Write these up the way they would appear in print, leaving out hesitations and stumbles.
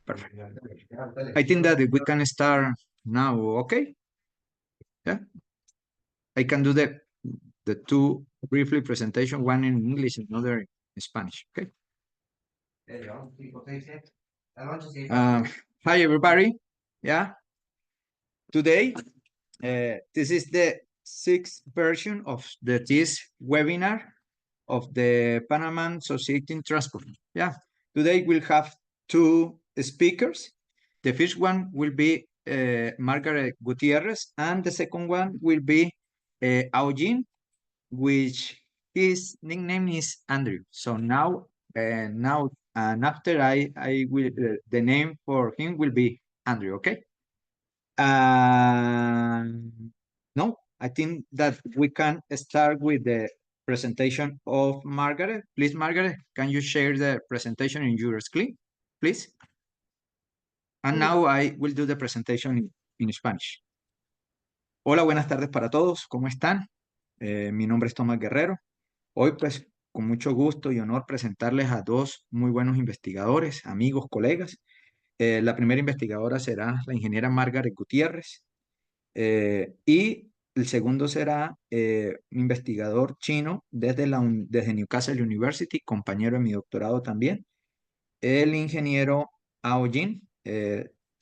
Perfect. I think that we can start now, okay? Yeah, I can do the two briefly presentation, one in English, another in Spanish, okay? Um, Hi, everybody. Yeah, today, this is the sixth version of this webinar of the Panama Society in Transport. Yeah, today we'll have two speakers. The first one will be Margaret Gutierrez, and the second one will be Aujin, which his nickname is Andrew. So now, and after I will, the name for him will be Andrew. Okay. No, I think that we can start with the presentation of Margaret. Please, Margaret, can you share the presentation in your screen, please? And now I will do the presentation in Spanish. Hola, buenas tardes para todos. ¿Cómo están? Mi nombre es Tomás Guerrero. Hoy, pues, con mucho gusto y honor presentarles a dos muy buenos investigadores, amigos, colegas. La primera investigadora será la ingeniera Margaret Gutiérrez. Y el segundo será un investigador chino desde Newcastle University, compañero de mi doctorado también, el ingeniero Ao Jin.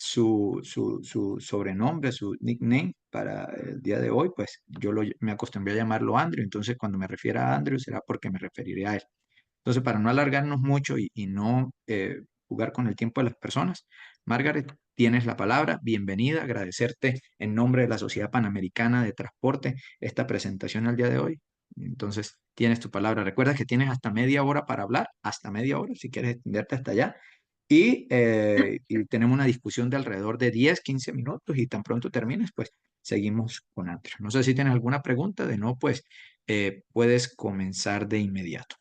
Su sobrenombre, su nickname para el día de hoy, pues me acostumbré a llamarlo Andrew, entonces cuando me refiera a Andrew será porque me referiré a él. Entonces, para no alargarnos mucho y no jugar con el tiempo de las personas, Margaret, tienes la palabra. Bienvenida, agradecerte en nombre de la Sociedad Panamericana de Transporte esta presentación al día de hoy. Entonces, tienes tu palabra. Recuerda que tienes hasta media hora para hablar, hasta media hora, si quieres extenderte hasta allá. Y tenemos una discusión de alrededor de 10, 15 minutos y tan pronto termines, pues seguimos con Andrew. No sé si tienes alguna pregunta, de no, pues puedes comenzar de inmediato.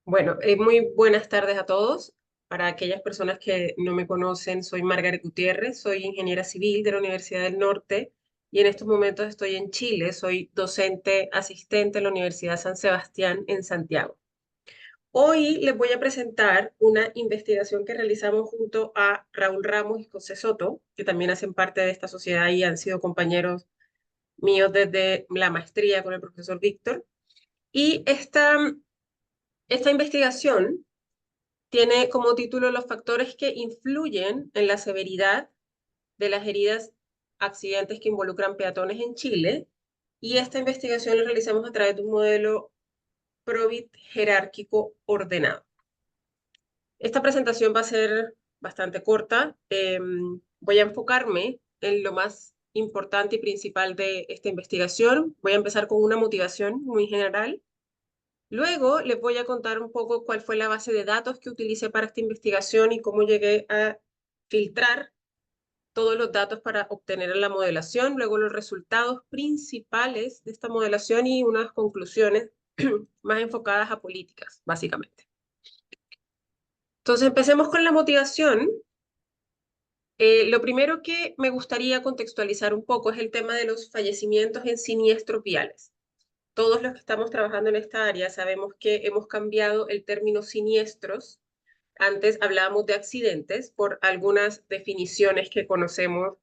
Bueno, muy buenas tardes a todos. Para aquellas personas que no me conocen, soy Margaret Gutiérrez, soy ingeniera civil de la Universidad del Norte y en estos momentos estoy en Chile. Soy docente asistente en la Universidad San Sebastián en Santiago. Hoy les voy a presentar una investigación que realizamos junto a Raúl Ramos y José Soto, que también hacen parte de esta sociedad y han sido compañeros míos desde la maestría con el profesor Víctor. Y esta investigación tiene como título los factores que influyen en la severidad de las heridas accidentes que involucran peatones en Chile. Y esta investigación la realizamos a través de un modelo PROVIT jerárquico ordenado. Esta presentación va a ser bastante corta. Voy a enfocarme en lo más importante y principal de esta investigación. Voy a empezar con una motivación muy general. Luego les voy a contar un poco cuál fue la base de datos que utilicé para esta investigación y cómo llegué a filtrar todos los datos para obtener la modelación, luego los resultados principales de esta modelación y unas conclusiones más enfocadas a políticas, básicamente. Entonces, empecemos con la motivación. Lo primero que me gustaría contextualizar un poco es el tema de los fallecimientos en siniestros viales. Todos los que estamos trabajando en esta área sabemos que hemos cambiado el término siniestros. Antes hablábamos de accidentes por algunas definiciones que conocemos,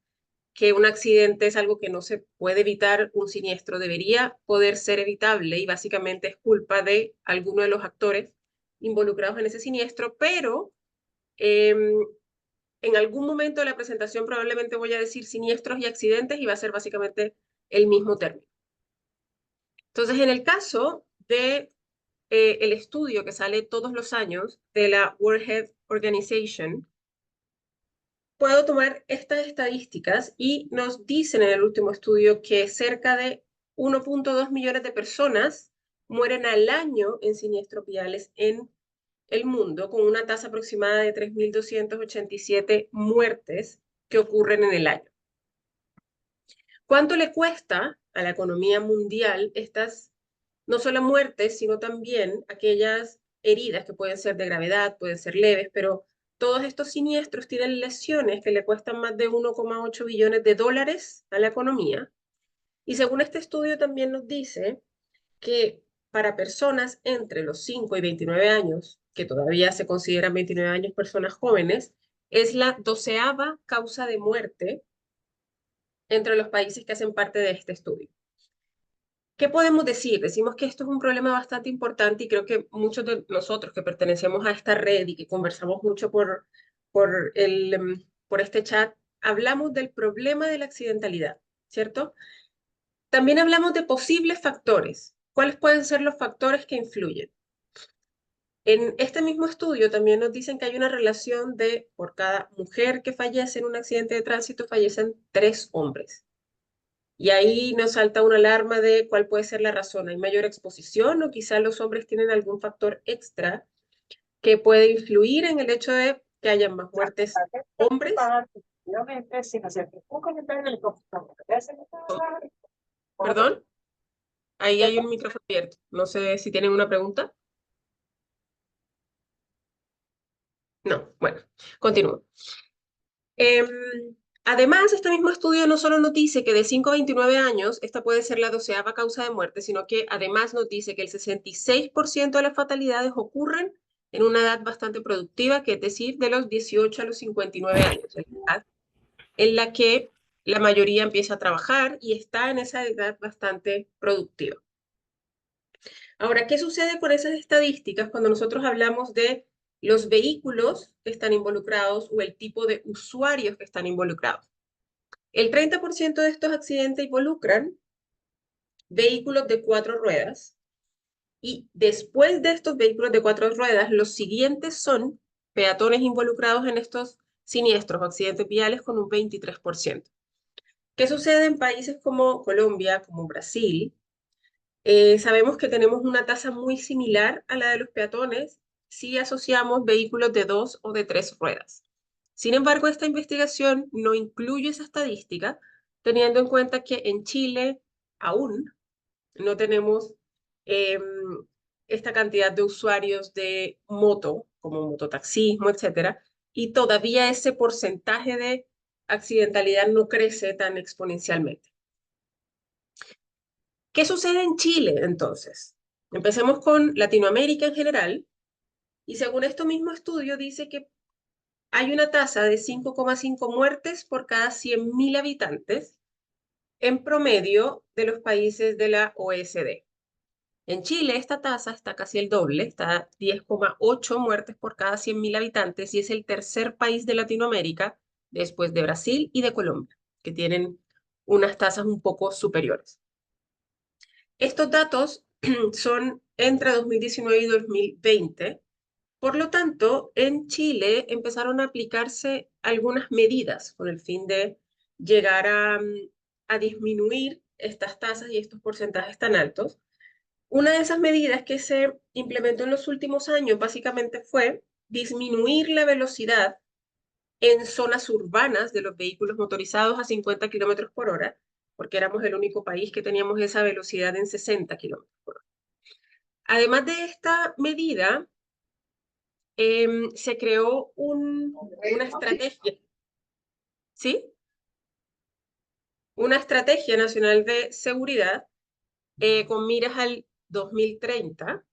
que un accidente es algo que no se puede evitar, un siniestro debería poder ser evitable y básicamente es culpa de alguno de los actores involucrados en ese siniestro, pero en algún momento de la presentación probablemente voy a decir siniestros y accidentes y va a ser básicamente el mismo término. Entonces, en el caso de el estudio que sale todos los años de la World Health Organization, puedo tomar estas estadísticas y nos dicen en el último estudio que cerca de 1.2 millones de personas mueren al año en siniestros viales en el mundo, con una tasa aproximada de 3.287 muertes que ocurren en el año. ¿Cuánto le cuesta a la economía mundial estas, no solo muertes, sino también aquellas heridas que pueden ser de gravedad, pueden ser leves, pero todos estos siniestros tienen lesiones que le cuestan más de 1,8 billones de dólares a la economía? Y según este estudio también nos dice que para personas entre los 5 y 29 años, que todavía se consideran 29 años personas jóvenes, es la 12ª causa de muerte entre los países que hacen parte de este estudio. ¿Qué podemos decir? Decimos que esto es un problema bastante importante y creo que muchos de nosotros que pertenecemos a esta red y que conversamos mucho por este chat, hablamos del problema de la accidentalidad, ¿cierto? También hablamos de posibles factores. ¿Cuáles pueden ser los factores que influyen? En este mismo estudio también nos dicen que hay una relación de por cada mujer que fallece en un accidente de tránsito, fallecen 3 hombres. Y ahí nos salta una alarma de cuál puede ser la razón. ¿Hay mayor exposición o quizás los hombres tienen algún factor extra que puede influir en el hecho de que haya más muertes hombres? Perdón, ahí hay un micrófono abierto. No sé si tienen una pregunta. No, bueno, continúo. Em, Además, este mismo estudio no solo nos dice que de 5 a 29 años esta puede ser la 12ª causa de muerte, sino que además nos dice que el 66% de las fatalidades ocurren en una edad bastante productiva, que es decir, de los 18 a los 59 años, la edad en la que la mayoría empieza a trabajar y está en esa edad bastante productiva. Ahora, ¿qué sucede con esas estadísticas cuando nosotros hablamos de los vehículos que están involucrados o el tipo de usuarios que están involucrados? El 30% de estos accidentes involucran vehículos de 4 ruedas y después de estos vehículos de 4 ruedas, los siguientes son peatones involucrados en estos siniestros o accidentes viales con un 23%. ¿Qué sucede en países como Colombia, como Brasil? Sabemos que tenemos una tasa muy similar a la de los peatones si asociamos vehículos de 2 o de 3 ruedas. Sin embargo, esta investigación no incluye esa estadística, teniendo en cuenta que en Chile aún no tenemos eh, esta cantidad de usuarios de moto, como mototaxismo, etcétera, y todavía ese porcentaje de accidentalidad no crece tan exponencialmente. ¿Qué sucede en Chile entonces? Empecemos con Latinoamérica en general, y según este mismo estudio dice que hay una tasa de 5,5 muertes por cada 100.000 habitantes en promedio de los países de la OECD. En Chile esta tasa está casi el doble, está a 10,8 muertes por cada 100.000 habitantes y es el tercer país de Latinoamérica después de Brasil y de Colombia, que tienen unas tasas un poco superiores. Estos datos son entre 2019 y 2020. Por lo tanto, en Chile empezaron a aplicarse algunas medidas con el fin de llegar a disminuir estas tasas y estos porcentajes tan altos. Una de esas medidas que se implementó en los últimos años básicamente fue disminuir la velocidad en zonas urbanas de los vehículos motorizados a 50 kilómetros por hora, porque éramos el único país que teníamos esa velocidad en 60 kilómetros por hora. Además de esta medida, se creó una estrategia, ¿sí? Una estrategia nacional de seguridad con miras al 2030,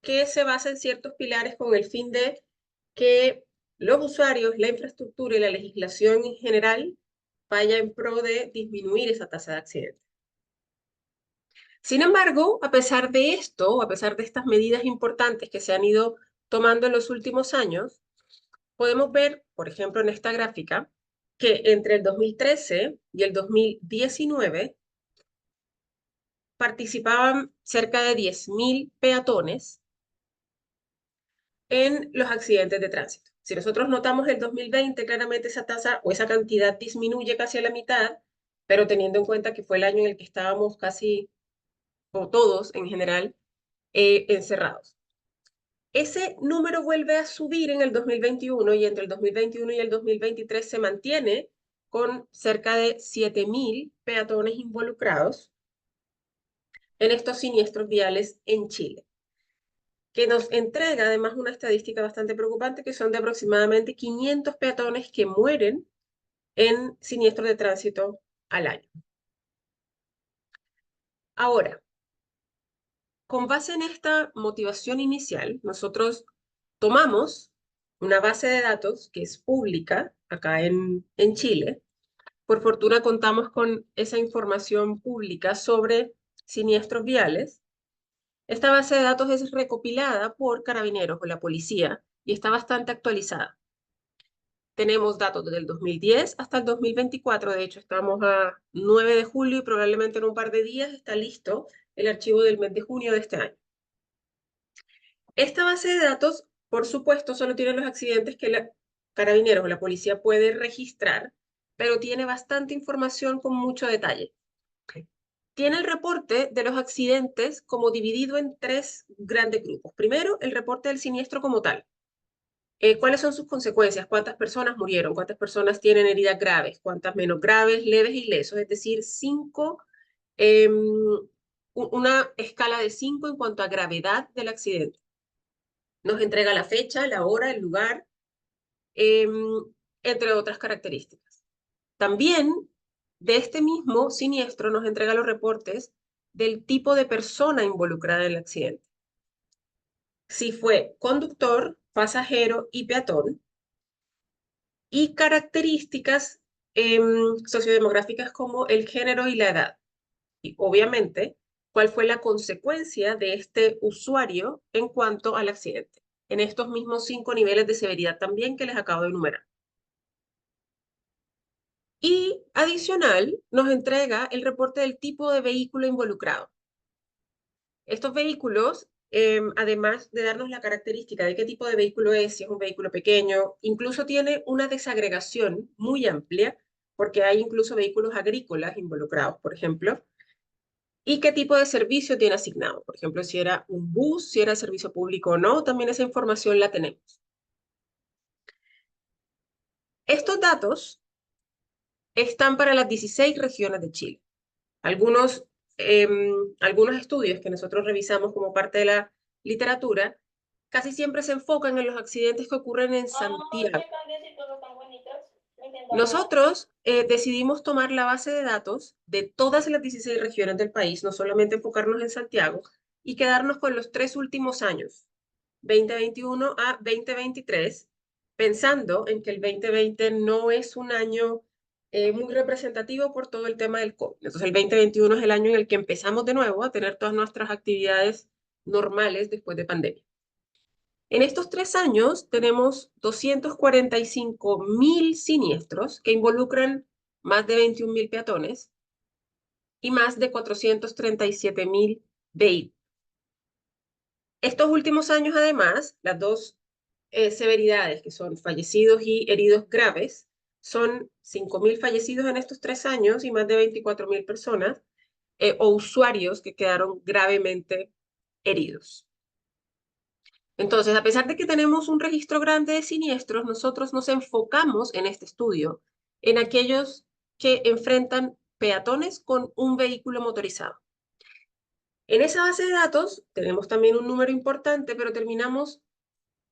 que se basa en ciertos pilares con el fin de que los usuarios, la infraestructura y la legislación en general vaya en pro de disminuir esa tasa de accidentes. Sin embargo, a pesar de esto, a pesar de estas medidas importantes que se han ido tomando en los últimos años, podemos ver, por ejemplo, en esta gráfica, que entre el 2013 y el 2019 participaban cerca de 10.000 peatones en los accidentes de tránsito. Si nosotros notamos el 2020, claramente esa tasa o esa cantidad disminuye casi a la mitad, pero teniendo en cuenta que fue el año en el que estábamos casi, o todos en general, encerrados. Ese número vuelve a subir en el 2021 y entre el 2021 y el 2023 se mantiene con cerca de 7.000 peatones involucrados en estos siniestros viales en Chile, que nos entrega además una estadística bastante preocupante, que son de aproximadamente 500 peatones que mueren en siniestros de tránsito al año. Ahora, con base en esta motivación inicial, nosotros tomamos una base de datos que es pública acá en Chile. Por fortuna contamos con esa información pública sobre siniestros viales. Esta base de datos es recopilada por Carabineros o la policía y está bastante actualizada. Tenemos datos desde el 2010 hasta el 2024. De hecho, estamos a 9 de julio y probablemente en un par de días está listo el archivo del mes de junio de este año. Esta base de datos, por supuesto, solo tiene los accidentes que Carabineros o la policía puede registrar, pero tiene bastante información con mucho detalle. Tiene el reporte de los accidentes como dividido en tres grandes grupos. Primero, el reporte del siniestro como tal. ¿Cuáles son sus consecuencias? ¿Cuántas personas murieron? ¿Cuántas personas tienen heridas graves? ¿Cuántas menos graves, leves y lesos? Es decir, una escala de 5 en cuanto a gravedad del accidente. Nos entrega la fecha, la hora, el lugar, em, entre otras características. También de este mismo siniestro nos entrega los reportes del tipo de persona involucrada en el accidente. Si fue conductor, pasajero y peatón, y características sociodemográficas como el género y la edad. Y obviamente, cuál fue la consecuencia de este usuario en cuanto al accidente, en estos mismos 5 niveles de severidad también que les acabo de enumerar. Y adicional, nos entrega el reporte del tipo de vehículo involucrado. Estos vehículos, además de darnos la característica de qué tipo de vehículo es, si es un vehículo pequeño, incluso tiene una desagregación muy amplia, porque hay incluso vehículos agrícolas involucrados, por ejemplo, y qué tipo de servicio tiene asignado. Por ejemplo, si era un bus, si era servicio público o no, también esa información la tenemos. Estos datos están para las 16 regiones de Chile. Algunos, algunos estudios que nosotros revisamos como parte de la literatura casi siempre se enfocan en los accidentes que ocurren en Santiago. Nosotros decidimos tomar la base de datos de todas las 16 regiones del país, no solamente enfocarnos en Santiago, y quedarnos con los 3 últimos años, 2021 a 2023, pensando en que el 2020 no es un año muy representativo por todo el tema del COVID. Entonces el 2021 es el año en el que empezamos de nuevo a tener todas nuestras actividades normales después de pandemia. En estos 3 años tenemos 245.000 siniestros que involucran más de 21.000 peatones y más de 437.000 vehículos. Estos últimos años, además, las dos severidades, que son fallecidos y heridos graves, son 5.000 fallecidos en estos 3 años y más de 24.000 personas o usuarios que quedaron gravemente heridos. Entonces, a pesar de que tenemos un registro grande de siniestros, nosotros nos enfocamos en este estudio en aquellos que enfrentan peatones con un vehículo motorizado. En esa base de datos tenemos también un número importante, pero terminamos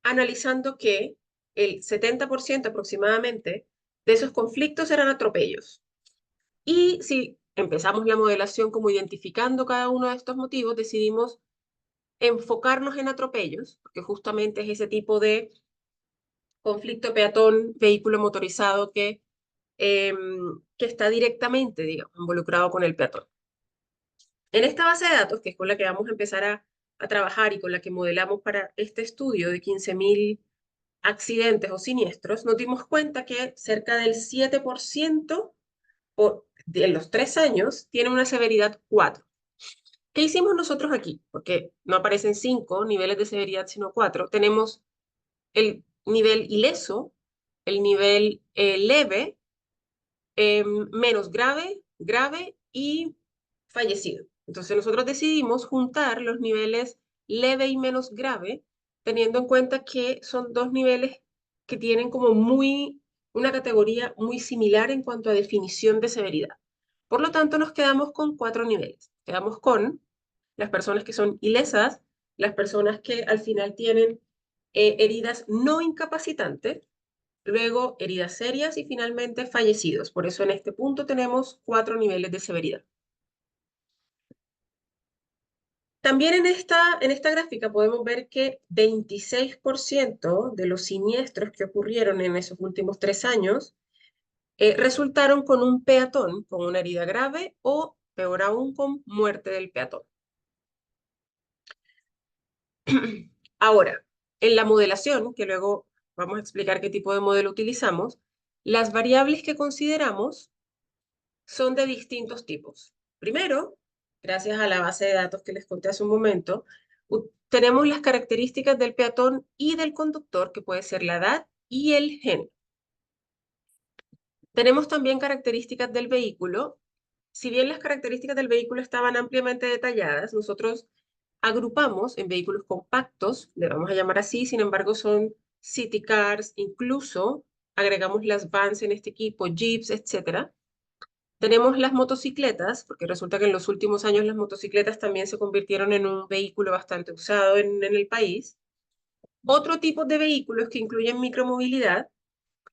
analizando que el 70% aproximadamente de esos conflictos eran atropellos. Y si empezamos la modelación como identificando cada uno de estos motivos, decidimos enfocarnos en atropellos, porque justamente es ese tipo de conflicto peatón-vehículo motorizado que está directamente, digamos, involucrado con el peatón. En esta base de datos, que es con la que vamos a empezar a trabajar y con la que modelamos para este estudio de 15.000 accidentes o siniestros, nos dimos cuenta que cerca del 7% de los 3 años tiene una severidad 4. ¿Qué hicimos nosotros aquí? Porque no aparecen 5 niveles de severidad, sino 4. Tenemos el nivel ileso, el nivel leve, menos grave, grave y fallecido. Entonces nosotros decidimos juntar los niveles leve y menos grave, teniendo en cuenta que son dos niveles que tienen como una categoría muy similar en cuanto a definición de severidad. Por lo tanto, nos quedamos con 4 niveles. Quedamos con las personas que son ilesas, las personas que al final tienen heridas no incapacitantes, luego heridas serias y finalmente fallecidos. Por eso en este punto tenemos 4 niveles de severidad. También en esta gráfica podemos ver que 26% de los siniestros que ocurrieron en esos últimos 3 años resultaron con un peatón con una herida grave o, peor aún, con muerte del peatón. Ahora, en la modelación, que luego vamos a explicar qué tipo de modelo utilizamos, las variables que consideramos son de distintos tipos. Primero, gracias a la base de datos que les conté hace un momento, tenemos las características del peatón y del conductor, que puede ser la edad y el género. Tenemos también características del vehículo. Si bien las características del vehículo estaban ampliamente detalladas, nosotros agrupamos en vehículos compactos, le vamos a llamar así, sin embargo son city cars, incluso agregamos las vans en este equipo, jeeps, etcétera. Tenemos las motocicletas, porque resulta que en los últimos años las motocicletas también se convirtieron en un vehículo bastante usado en el país. Otro tipo de vehículos que incluyen micromovilidad,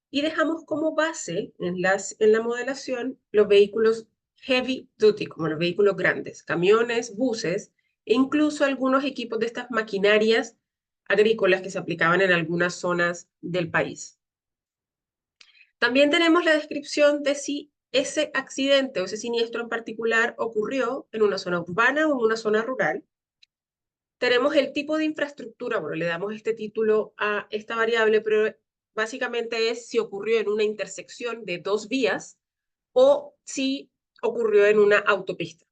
y dejamos como base en la modelación los vehículos heavy duty, como los vehículos grandes, camiones, buses, e incluso algunos equipos de estas maquinarias agrícolas que se aplicaban en algunas zonas del país. También tenemos la descripción de si ese accidente o ese siniestro en particular ocurrió en una zona urbana o en una zona rural. Tenemos el tipo de infraestructura, bueno, le damos este título a esta variable, pero básicamente es si ocurrió en una intersección de dos vías o si ocurrió en una autopista.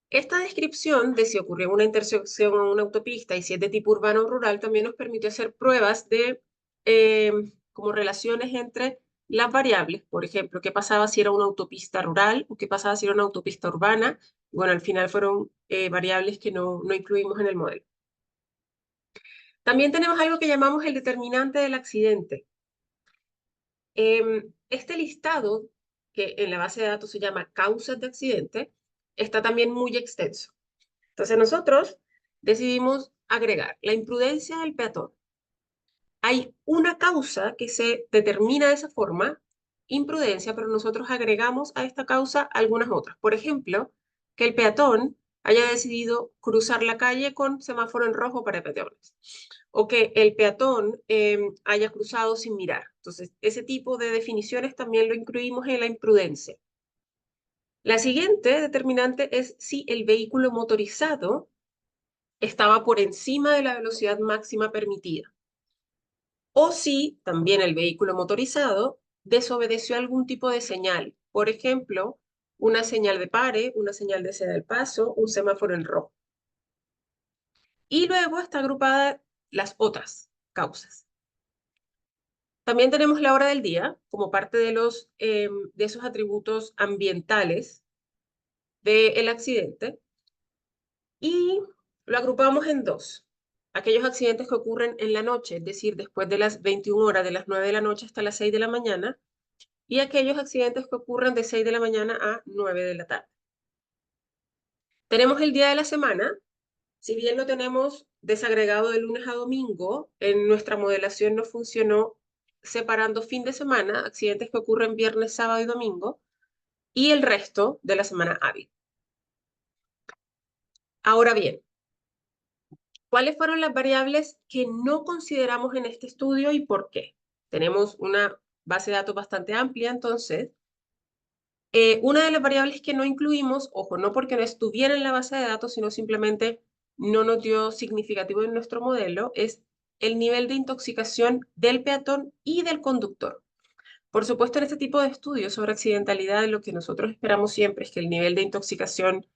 Esta descripción de si ocurrió en una intersección o una autopista y si es de tipo urbano o rural también nos permitió hacer pruebas de como relaciones entre las variables. Por ejemplo, qué pasaba si era una autopista rural o qué pasaba si era una autopista urbana. Bueno, al final fueron variables que no incluimos en el modelo. También tenemos algo que llamamos el determinante del accidente. Este listado, que en la base de datos se llama causas de accidente, está también muy extenso. Entonces nosotros decidimos agregar la imprudencia del peatón. Hay una causa que se determina de esa forma, imprudencia, pero nosotros agregamos a esta causa algunas otras. Por ejemplo, que el peatón haya decidido cruzar la calle con semáforo en rojo para peatones, o que el peatón haya cruzado sin mirar. Entonces, ese tipo de definiciones también lo incluimos en la imprudencia. La siguiente determinante es si el vehículo motorizado estaba por encima de la velocidad máxima permitida, o si también el vehículo motorizado desobedeció algún tipo de señal, por ejemplo, una señal de pare, una señal de ceda al paso, un semáforo en rojo. Y luego está agrupada las otras causas. También tenemos la hora del día como parte de esos atributos ambientales del accidente y lo agrupamos en dos. Aquellos accidentes que ocurren en la noche, es decir, después de las 21 horas, de las 9 de la noche hasta las 6 de la mañana, y aquellos accidentes que ocurren de 6 de la mañana a 9 de la tarde. Tenemos el día de la semana. Si bien lo tenemos desagregado de lunes a domingo, en nuestra modelación no funcionó separando fin de semana, accidentes que ocurren viernes, sábado y domingo, y el resto de la semana hábil. Ahora bien, ¿cuáles fueron las variables que no consideramos en este estudio y por qué? Tenemos una base de datos bastante amplia, entonces, una de las variables que no incluimos, ojo, no porque no estuviera en la base de datos, sino simplemente no nos dio significativo en nuestro modelo, es el nivel de intoxicación del peatón y del conductor. Por supuesto, en este tipo de estudios sobre accidentalidad, lo que nosotros esperamos siempre es que el nivel de intoxicación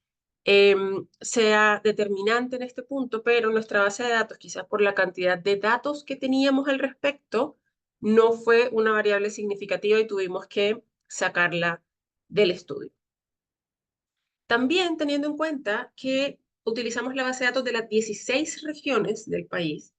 sea determinante en este punto, pero nuestra base de datos, quizás por la cantidad de datos que teníamos al respecto, no fue una variable significativa y tuvimos que sacarla del estudio. También teniendo en cuenta que utilizamos la base de datos de las 16 regiones del país,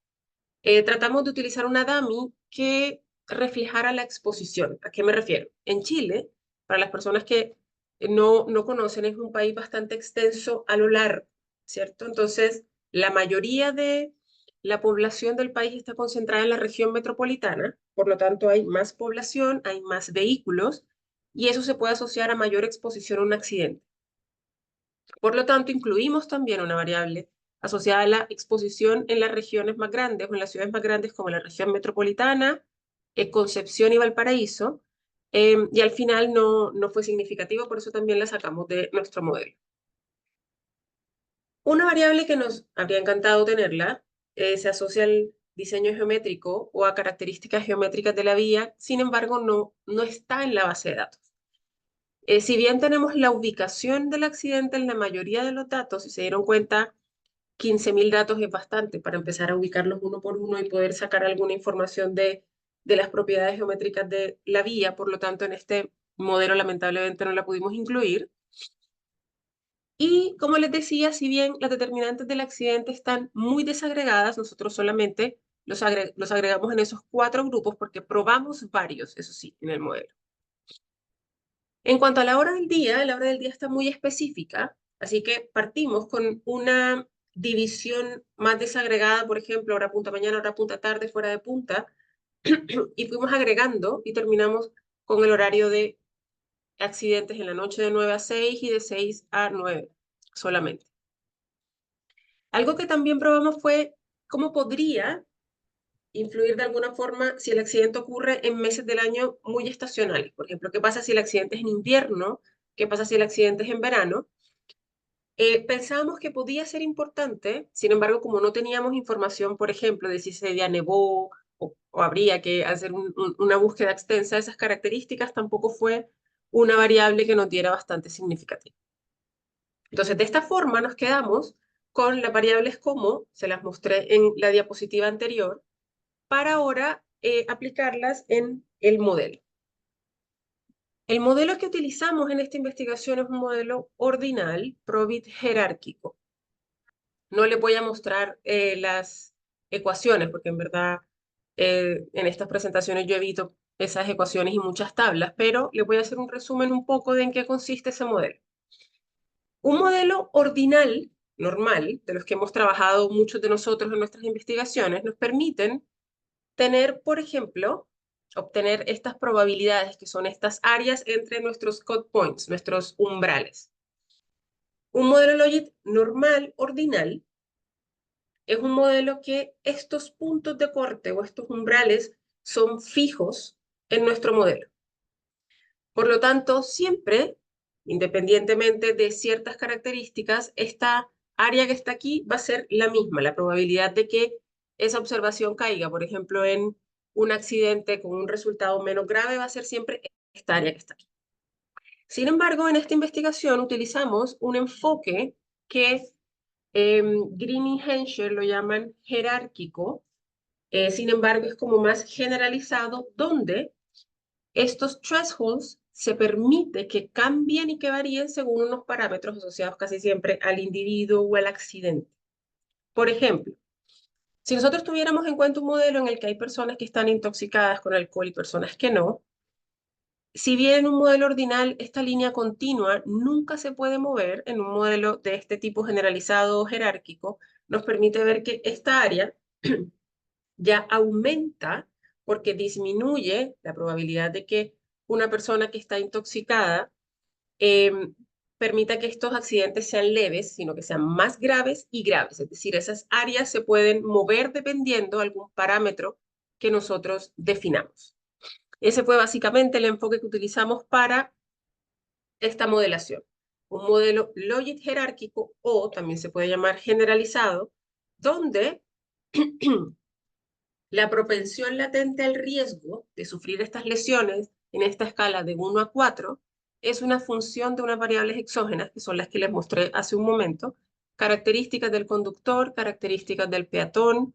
tratamos de utilizar una dummy que reflejara la exposición. ¿A qué me refiero? En Chile, para las personas que no conocen, es un país bastante extenso a lo largo, ¿cierto? Entonces, la mayoría de la población del país está concentrada en la región metropolitana, por lo tanto hay más población, hay más vehículos, y eso se puede asociar a mayor exposición a un accidente. Por lo tanto, incluimos también una variable asociada a la exposición en las regiones más grandes o en las ciudades más grandes como la región metropolitana, Concepción y Valparaíso, y al final no fue significativo, por eso también la sacamos de nuestro modelo. Una variable que nos habría encantado tenerla se asocia al diseño geométrico o a características geométricas de la vía, sin embargo, no está en la base de datos. Si bien tenemos la ubicación del accidente en la mayoría de los datos, si se dieron cuenta, 15.000 datos es bastante para empezar a ubicarlos uno por uno y poder sacar alguna información de las propiedades geométricas de la vía. Por lo tanto, en este modelo lamentablemente no la pudimos incluir. Y como les decía, si bien las determinantes del accidente están muy desagregadas, nosotros solamente los agregamos en esos 4 grupos porque probamos varios, eso sí, en el modelo. En cuanto a la hora del día está muy específica, así que partimos con una división más desagregada, por ejemplo, hora punta mañana, hora punta tarde, fuera de punta, y fuimos agregando y terminamos con el horario de accidentes en la noche de 9 a 6 y de 6 a 9 solamente. Algo que también probamos fue cómo podría influir de alguna forma si el accidente ocurre en meses del año muy estacionales. Por ejemplo, ¿qué pasa si el accidente es en invierno? ¿Qué pasa si el accidente es en verano? Pensábamos que podía ser importante, sin embargo, como no teníamos información, por ejemplo, de si ese día nevó o habría que hacer una búsqueda extensa de esas características, tampoco fue una variable que nos diera bastante significativa. Entonces, de esta forma nos quedamos con las variables como se las mostré en la diapositiva anterior, para ahora aplicarlas en el modelo. El modelo que utilizamos en esta investigación es un modelo ordinal, Probit jerárquico. No les voy a mostrar las ecuaciones, porque en verdad en estas presentaciones yo evito esas ecuaciones y muchas tablas, pero les voy a hacer un resumen un poco de en qué consiste ese modelo. Un modelo ordinal, normal, de los que hemos trabajado muchos de nosotros en nuestras investigaciones, nos permiten tener, por ejemplo, obtener estas probabilidades, que son estas áreas entre nuestros cut points, nuestros umbrales. Un modelo Logit normal, ordinal, es un modelo que estos puntos de corte o estos umbrales son fijos en nuestro modelo. Por lo tanto, siempre, independientemente de ciertas características, esta área que está aquí va a ser la misma. La probabilidad de que esa observación caiga, por ejemplo, en un accidente con un resultado menos grave, va a ser siempre esta área que está aquí. Sin embargo, en esta investigación utilizamos un enfoque que Green y Henscher lo llaman jerárquico, sin embargo, es como más generalizado, donde estos thresholds se permite que cambien y que varíen según unos parámetros asociados casi siempre al individuo o al accidente. Por ejemplo, si nosotros tuviéramos en cuenta un modelo en el que hay personas que están intoxicadas con alcohol y personas que no, si bien en un modelo ordinal esta línea continua nunca se puede mover, en un modelo de este tipo generalizado o jerárquico, nos permite ver que esta área ya aumenta porque disminuye la probabilidad de que una persona que está intoxicada eh, permita que estos accidentes sean leves, sino que sean más graves y graves. Es decir, esas áreas se pueden mover dependiendo de algún parámetro que nosotros definamos. Ese fue básicamente el enfoque que utilizamos para esta modelación. Un modelo Logit jerárquico o también se puede llamar generalizado, donde la propensión latente al riesgo de sufrir estas lesiones en esta escala de 1 a 4 es una función de unas variables exógenas, que son las que les mostré hace un momento, características del conductor, características del peatón,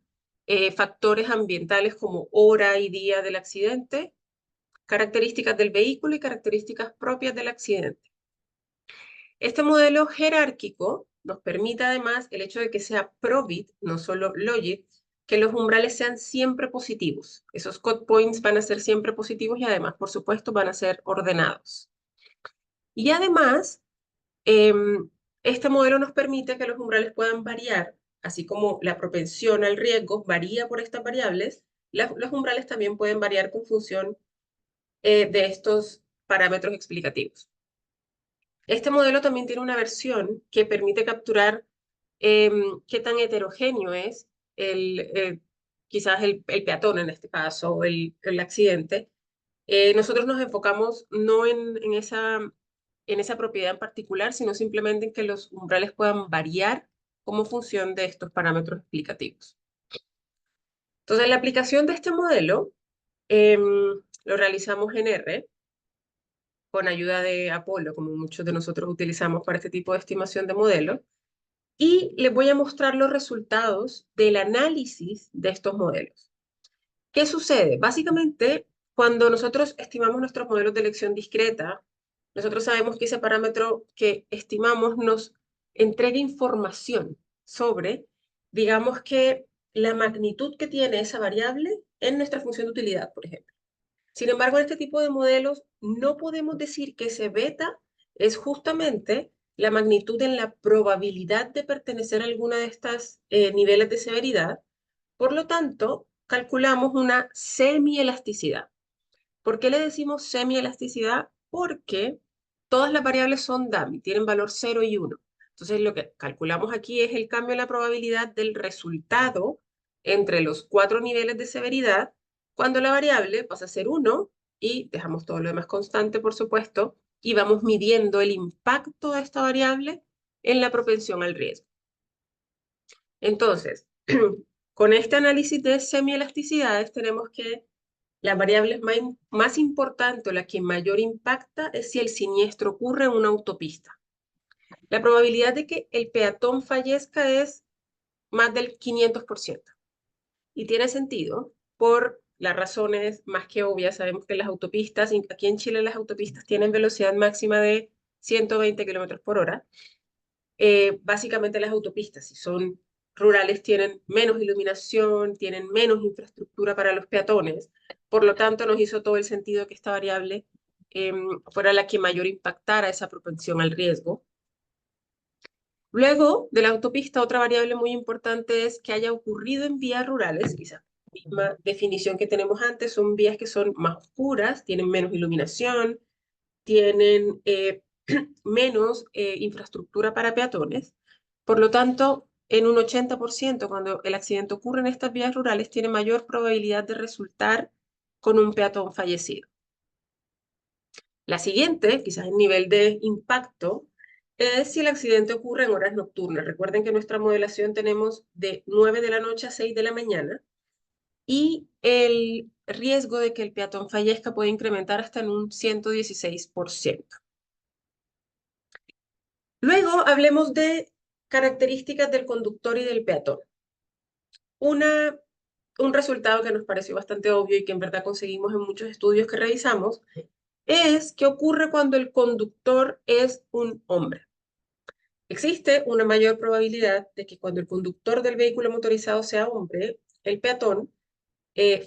factores ambientales como hora y día del accidente, características del vehículo y características propias del accidente. Este modelo jerárquico nos permite además el hecho de que sea Probit, no solo Logit, que los umbrales sean siempre positivos. Esos cut points van a ser siempre positivos y además, por supuesto, van a ser ordenados. Y además, este modelo nos permite que los umbrales puedan variar, así como la propensión al riesgo varía por estas variables, los umbrales también pueden variar con función de estos parámetros explicativos. Este modelo también tiene una versión que permite capturar qué tan heterogéneo es quizás el peatón en este caso, o el accidente. Nosotros nos enfocamos no en esa propiedad en particular, sino simplemente en que los umbrales puedan variar como función de estos parámetros explicativos. Entonces, la aplicación de este modelo lo realizamos en R con ayuda de Apollo, como muchos de nosotros utilizamos para este tipo de estimación de modelos, y les voy a mostrar los resultados del análisis de estos modelos. ¿Qué sucede? Básicamente, cuando nosotros estimamos nuestros modelos de elección discreta, nosotros sabemos que ese parámetro que estimamos nos entrega información sobre, digamos que la magnitud que tiene esa variable en nuestra función de utilidad, por ejemplo. Sin embargo, en este tipo de modelos no podemos decir que ese beta es justamente la magnitud en la probabilidad de pertenecer a alguna de estas niveles de severidad. Por lo tanto, calculamos una semielasticidad. ¿Por qué le decimos semielasticidad? Porque todas las variables son dummy, tienen valor 0 y 1. Entonces, lo que calculamos aquí es el cambio en la probabilidad del resultado entre los 4 niveles de severidad cuando la variable pasa a ser 1 y dejamos todo lo demás constante, por supuesto, y vamos midiendo el impacto de esta variable en la propensión al riesgo. Entonces, con este análisis de semielasticidades tenemos que la variable más importante o la que mayor impacta es si el siniestro ocurre en una autopista. La probabilidad de que el peatón fallezca es más del 500%. Y tiene sentido por las razones más que obvias. Sabemos que las autopistas, aquí en Chile las autopistas tienen velocidad máxima de 120 kilómetros por hora. Básicamente las autopistas, si son rurales, tienen menos iluminación, tienen menos infraestructura para los peatones. Por lo tanto, nos hizo todo el sentido que esta variable fuera la que mayor impactara esa propensión al riesgo. Luego de la autopista, otra variable muy importante es que haya ocurrido en vías rurales, quizás misma definición que tenemos antes, son vías que son más oscuras, tienen menos iluminación, tienen menos infraestructura para peatones. Por lo tanto, en un 80%, cuando el accidente ocurre en estas vías rurales, tiene mayor probabilidad de resultar con un peatón fallecido. La siguiente, quizás el nivel de impacto, es si el accidente ocurre en horas nocturnas. Recuerden que en nuestra modelación tenemos de 9 de la noche a 6 de la mañana y el riesgo de que el peatón fallezca puede incrementar hasta en un 116%. Luego hablemos de características del conductor y del peatón. Un resultado que nos pareció bastante obvio y que en verdad conseguimos en muchos estudios que revisamos es qué ocurre cuando el conductor es un hombre. Existe una mayor probabilidad de que cuando el conductor del vehículo motorizado sea hombre, el peatón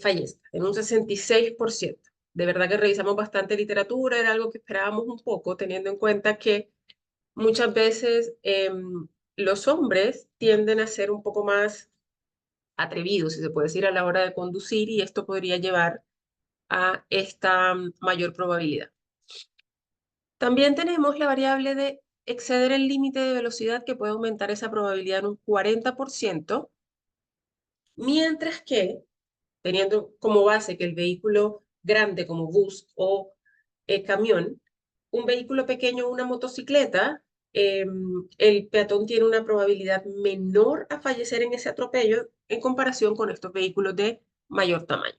fallezca en un 66%. De verdad que revisamos bastante literatura, era algo que esperábamos un poco, teniendo en cuenta que muchas veces los hombres tienden a ser un poco más atrevidos, si se puede decir, a la hora de conducir y esto podría llevar a esta mayor probabilidad. También tenemos la variable de exceder el límite de velocidad que puede aumentar esa probabilidad en un 40%, mientras que, teniendo como base que el vehículo grande como bus o camión, un vehículo pequeño o una motocicleta, el peatón tiene una probabilidad menor a fallecer en ese atropello en comparación con estos vehículos de mayor tamaño.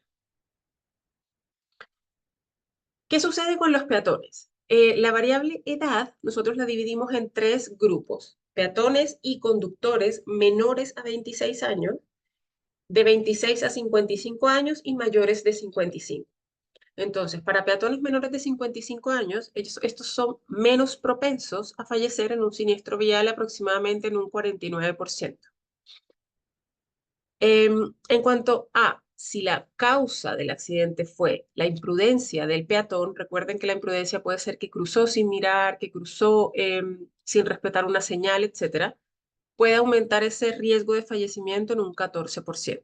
¿Qué sucede con los peatones? La variable edad nosotros la dividimos en 3 grupos, peatones y conductores menores a 26 años, de 26 a 55 años y mayores de 55. Entonces, para peatones menores de 55 años, estos son menos propensos a fallecer en un siniestro vial aproximadamente en un 49%. En cuanto a si la causa del accidente fue la imprudencia del peatón, recuerden que la imprudencia puede ser que cruzó sin mirar, que cruzó sin respetar una señal, etcétera, puede aumentar ese riesgo de fallecimiento en un 14%.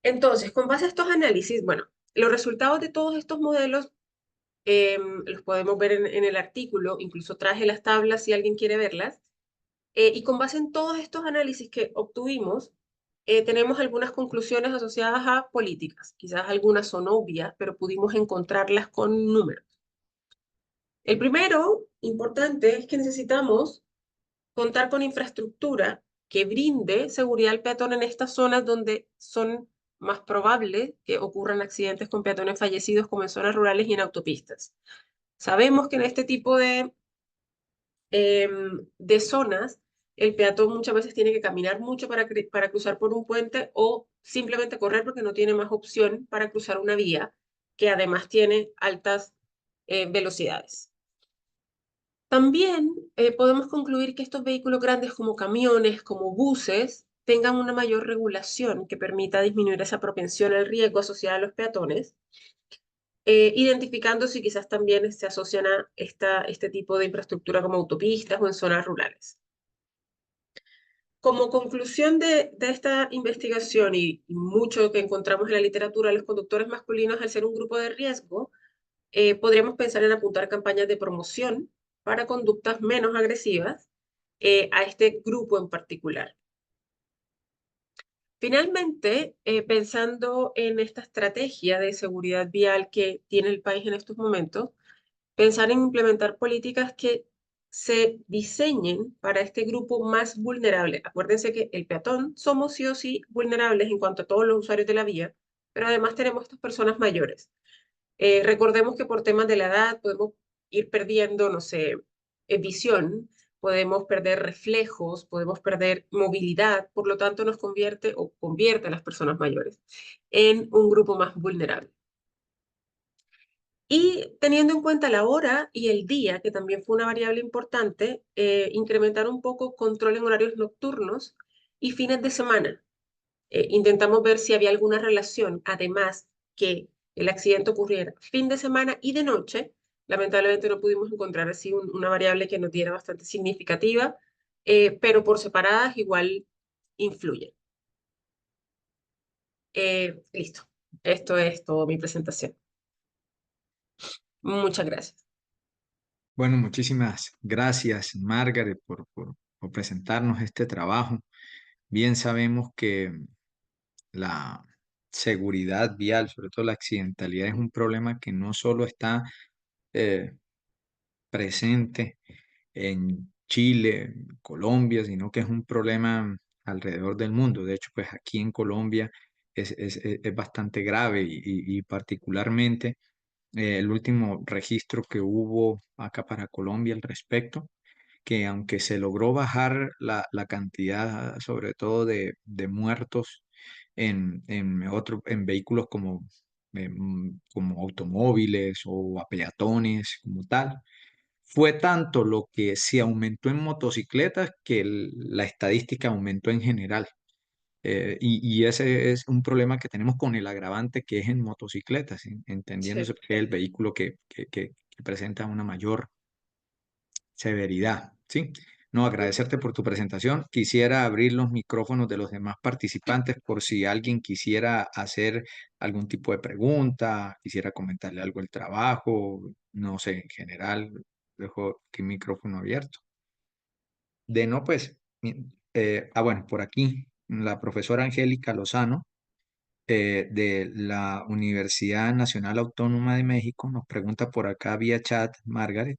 Entonces, con base a estos análisis, bueno, los resultados de todos estos modelos los podemos ver en el artículo, incluso traje las tablas si alguien quiere verlas. Y con base en todos estos análisis que obtuvimos, tenemos algunas conclusiones asociadas a políticas. Quizás algunas son obvias, pero pudimos encontrarlas con números. El primero, importante, es que necesitamos contar con infraestructura que brinde seguridad al peatón en estas zonas donde son más probables que ocurran accidentes con peatones fallecidos, como en zonas rurales y en autopistas. Sabemos que en este tipo de zonas, el peatón muchas veces tiene que caminar mucho para cruzar por un puente o simplemente correr porque no tiene más opción para cruzar una vía que además tiene altas velocidades. También podemos concluir que estos vehículos grandes como camiones, como buses, tengan una mayor regulación que permita disminuir esa propensión al riesgo asociada a los peatones, identificando si quizás también se asocian a este tipo de infraestructura como autopistas o en zonas rurales. Como conclusión de esta investigación y mucho que encontramos en la literatura, los conductores masculinos, al ser un grupo de riesgo, podríamos pensar en apuntar campañas de promoción para conductas menos agresivas a este grupo en particular. Finalmente, pensando en esta estrategia de seguridad vial que tiene el país en estos momentos, pensar en implementar políticas que se diseñen para este grupo más vulnerable. Acuérdense que el peatón somos sí o sí vulnerables en cuanto a todos los usuarios de la vía, pero además tenemos estas personas mayores. Recordemos que por temas de la edad podemos ir perdiendo, no sé, visión, podemos perder reflejos, podemos perder movilidad, por lo tanto nos convierte o convierte a las personas mayores en un grupo más vulnerable. Y teniendo en cuenta la hora y el día, que también fue una variable importante, incrementar un poco control en horarios nocturnos y fines de semana. Intentamos ver si había alguna relación, además que el accidente ocurriera fin de semana y de noche. Lamentablemente no pudimos encontrar así una variable que nos diera bastante significativa, pero por separadas igual influyen. Listo. Esto es todo mi presentación. Muchas gracias. Bueno, muchísimas gracias, Margaret, por presentarnos este trabajo. Bien sabemos que la seguridad vial, sobre todo la accidentalidad, es un problema que no solo está eh, presente en Chile, en Colombia, sino que es un problema alrededor del mundo. De hecho, pues aquí en Colombia es bastante grave y particularmente el último registro que hubo acá para Colombia al respecto, que aunque se logró bajar la cantidad, sobre todo de muertos en vehículos como automóviles o a peatones como tal, fue tanto lo que se aumentó en motocicletas que la estadística aumentó en general. Y ese es un problema que tenemos con el agravante que es en motocicletas, entendiéndose Sí. que es el vehículo que presenta una mayor severidad, ¿sí? No, Ujú. agradecerte por tu presentación. Quisiera abrir los micrófonos de los demás participantes por si alguien quisiera hacer algún tipo de pregunta, quisiera comentarle algo del trabajo, no sé, en general, dejo el micrófono abierto. De no, pues, bueno, por aquí, la profesora Angélica Lozano de la Universidad Nacional Autónoma de México nos pregunta por acá vía chat, Margaret,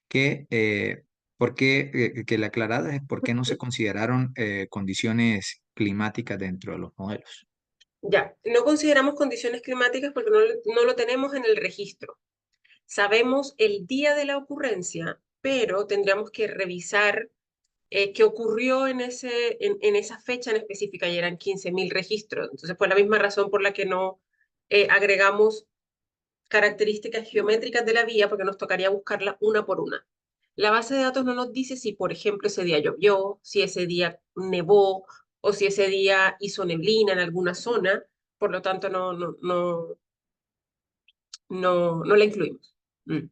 que, ¿por qué, que le aclarara es por qué no se consideraron condiciones climáticas dentro de los modelos? Ya, no consideramos condiciones climáticas porque no lo tenemos en el registro. Sabemos el día de la ocurrencia, pero tendríamos que revisar qué ocurrió en esa fecha en específica y eran 15.000 registros. Entonces fue la misma razón por la que no agregamos características geométricas de la vía porque nos tocaría buscarla una por una. La base de datos no nos dice si, por ejemplo, ese día llovió, si ese día nevó o si ese día hizo neblina en alguna zona, por lo tanto no la incluimos. Mm.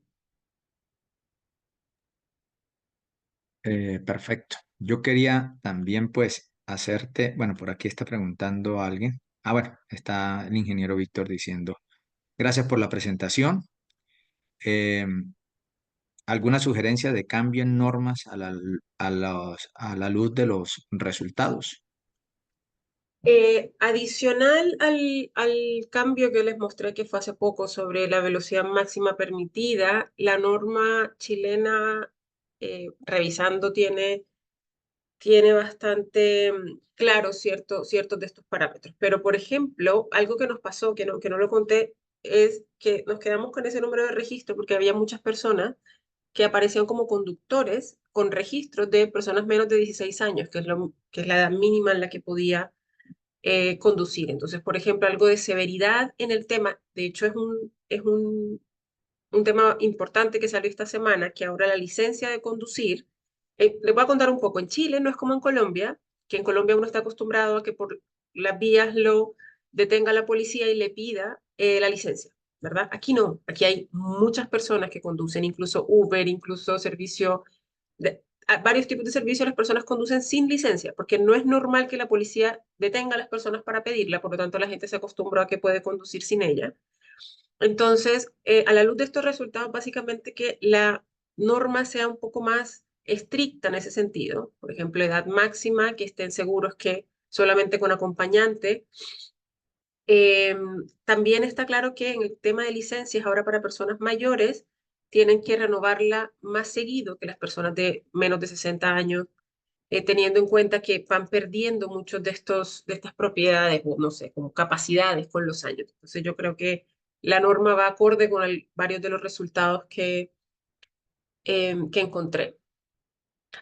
Perfecto. Yo quería también, pues, hacerte, bueno, por aquí está preguntando alguien. Ah, bueno, está el ingeniero Víctor diciendo, gracias por la presentación. ¿Alguna sugerencia de cambio en normas a la luz de los resultados? Adicional al cambio que les mostré que fue hace poco sobre la velocidad máxima permitida, la norma chilena, revisando, tiene bastante claro ciertos de estos parámetros. Pero, por ejemplo, algo que nos pasó, que no lo conté, es que nos quedamos con ese número de registro porque había muchas personas que aparecían como conductores con registros de personas menos de 16 años, que es la edad mínima en la que podía conducir. Entonces, por ejemplo, algo de severidad en el tema, de hecho un tema importante que salió esta semana, que ahora la licencia de conducir, les voy a contar un poco, en Chile no es como en Colombia, que en Colombia uno está acostumbrado a que por las vías lo detenga la policía y le pida la licencia, ¿verdad? Aquí no, aquí hay muchas personas que conducen, incluso Uber, incluso varios tipos de servicios las personas conducen sin licencia, porque no es normal que la policía detenga a las personas para pedirla, por lo tanto la gente se acostumbró a que puede conducir sin ella. Entonces, a la luz de estos resultados, básicamente que la norma sea un poco más estricta en ese sentido. Por ejemplo, edad máxima, que estén seguros que solamente con acompañante. Eh, También está claro que en el tema de licencias, ahora para personas mayores, tienen que renovarla más seguido que las personas de menos de 60 años, teniendo en cuenta que van perdiendo muchos de estas propiedades, o no sé, como capacidades con los años. Entonces yo creo que la norma va acorde con varios de los resultados que encontré.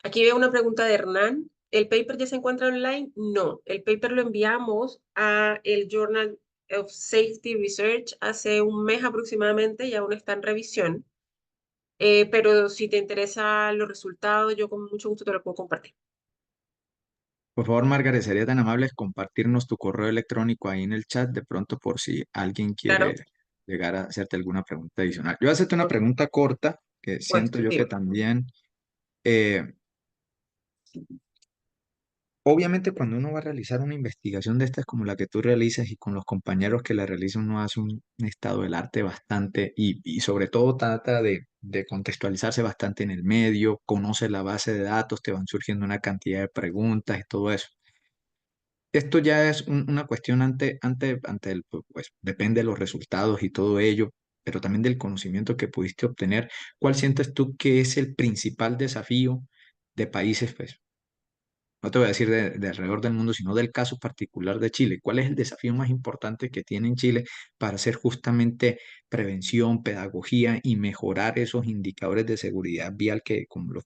Aquí veo una pregunta de Hernán. ¿El paper ya se encuentra online? No, el paper lo enviamos a el Journal of Safety Research hace un mes aproximadamente y aún está en revisión. Pero si te interesan los resultados, yo con mucho gusto te lo puedo compartir. Por favor, Margaret, sería tan amable compartirnos tu correo electrónico ahí en el chat, de pronto por si alguien quiere Claro, llegar a hacerte alguna pregunta adicional. Yo voy a hacerte una por pregunta corta que siento supuesto, yo que dime. también, eh, obviamente cuando uno va a realizar una investigación de estas como la que tú realizas y con los compañeros que la realizan, uno hace un estado del arte bastante y sobre todo trata de contextualizarse bastante en el medio, conoce la base de datos, te van surgiendo una cantidad de preguntas y todo eso. Esto ya es una cuestión ante el, pues depende de los resultados y todo ello, pero también del conocimiento que pudiste obtener. ¿Cuál sientes tú que es el principal desafío de países, pues, no te voy a decir de alrededor del mundo, sino del caso particular de Chile? ¿Cuál es el desafío más importante que tiene en Chile para hacer justamente prevención, pedagogía y mejorar esos indicadores de seguridad vial que, como los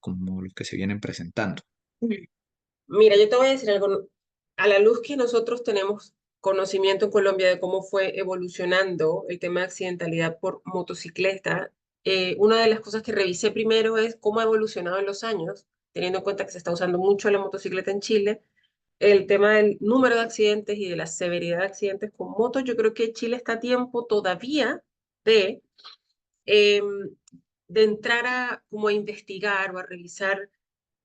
que se vienen presentando? Mira, yo te voy a decir algo. A la luz que nosotros tenemos conocimiento en Colombia de cómo fue evolucionando el tema de accidentalidad por motocicleta, una de las cosas que revisé primero es cómo ha evolucionado en los años, teniendo en cuenta que se está usando mucho la motocicleta en Chile. El tema del número de accidentes y de la severidad de accidentes con motos, yo creo que Chile está a tiempo todavía de, em, de entrar a como a investigar o a revisar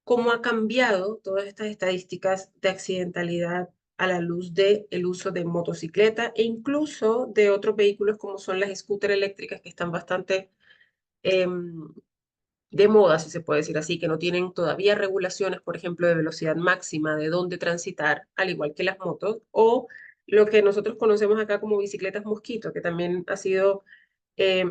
cómo ha cambiado todas estas estadísticas de accidentalidad a la luz del uso de motocicleta e incluso de otros vehículos como son las scooters eléctricas que están bastante eh, de moda, si se puede decir así, que no tienen todavía regulaciones, por ejemplo, de velocidad máxima, de dónde transitar, al igual que las motos, o lo que nosotros conocemos acá como bicicletas mosquito, que también ha sido eh,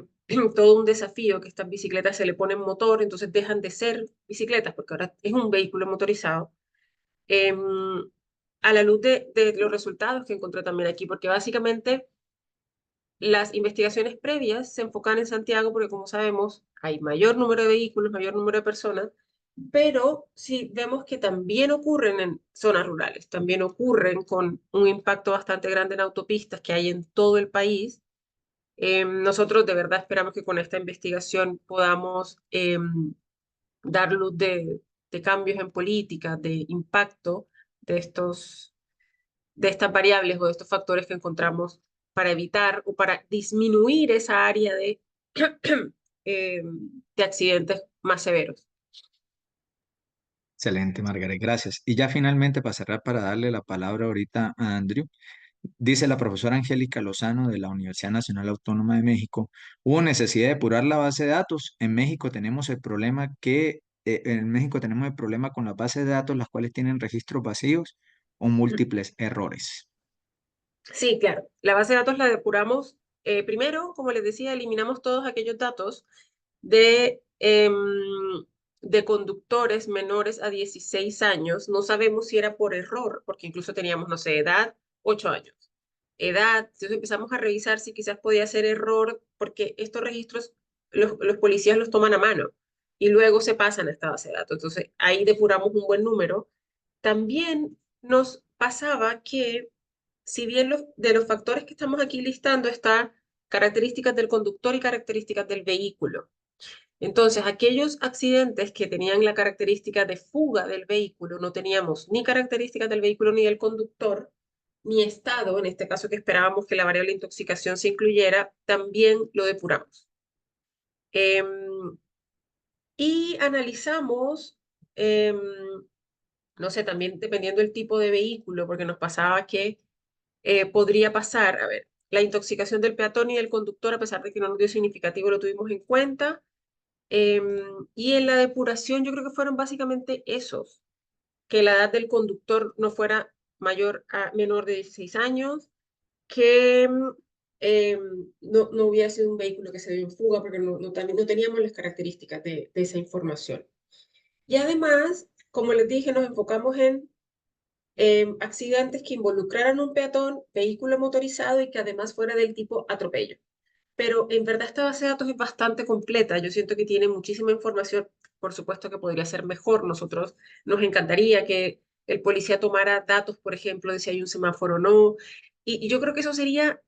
todo un desafío, que estas bicicletas se le ponen motor, entonces dejan de ser bicicletas, porque ahora es un vehículo motorizado, eh, a la luz de los resultados que encontré también aquí, porque básicamente las investigaciones previas se enfocan en Santiago porque, como sabemos, hay mayor número de vehículos, mayor número de personas, pero sí vemos que también ocurren en zonas rurales, también ocurren con un impacto bastante grande en autopistas que hay en todo el país. Nosotros de verdad esperamos que con esta investigación podamos dar luz de cambios en política, de impacto de de estas variables o de estos factores que encontramos para evitar o para disminuir esa área eh, de accidentes más severos. Excelente, Margaret, gracias. Y ya finalmente, para cerrar, para darle la palabra ahorita a Andrew, Dice la profesora Angélica Lozano de la Universidad Nacional Autónoma de México, hubo necesidad de depurar la base de datos. En México tenemos el problema con las bases de datos, las cuales tienen registros vacíos o múltiples errores. Sí, claro. La base de datos la depuramos. Primero, como les decía, eliminamos todos aquellos datos de, de conductores menores a 16 años. No sabemos si era por error, porque incluso teníamos, no sé, edad, 8 años. Edad, entonces empezamos a revisar si quizás podía ser error, porque estos registros los policías los toman a mano y luego se pasan a esta base de datos. Entonces ahí depuramos un buen número. También nos pasaba que, si bien de los factores que estamos aquí listando está características del conductor y características del vehículo. Entonces, aquellos accidentes que tenían la característica de fuga del vehículo, no teníamos ni características del vehículo ni del conductor, ni estado, en este caso que esperábamos que la variable intoxicación se incluyera, también lo depuramos. Y analizamos, no sé, también dependiendo del tipo de vehículo, porque nos pasaba que podría pasar, a ver, la intoxicación del peatón y del conductor, a pesar de que no nos dio significativo, lo tuvimos en cuenta. Y en la depuración yo creo que fueron básicamente esos, que la edad del conductor no fuera menor de 16 años, que no hubiera sido un vehículo que se dio en fuga, porque también no teníamos las características de esa información. Y además, como les dije, nos enfocamos en accidentes que involucraran un peatón, vehículo motorizado y que además fuera del tipo atropello. Pero en verdad esta base de datos es bastante completa. Yo siento que tiene muchísima información. Por supuesto que podría ser mejor. Nosotros nos encantaría que el policía tomara datos, por ejemplo, de si hay un semáforo o no. Y yo creo que eso sería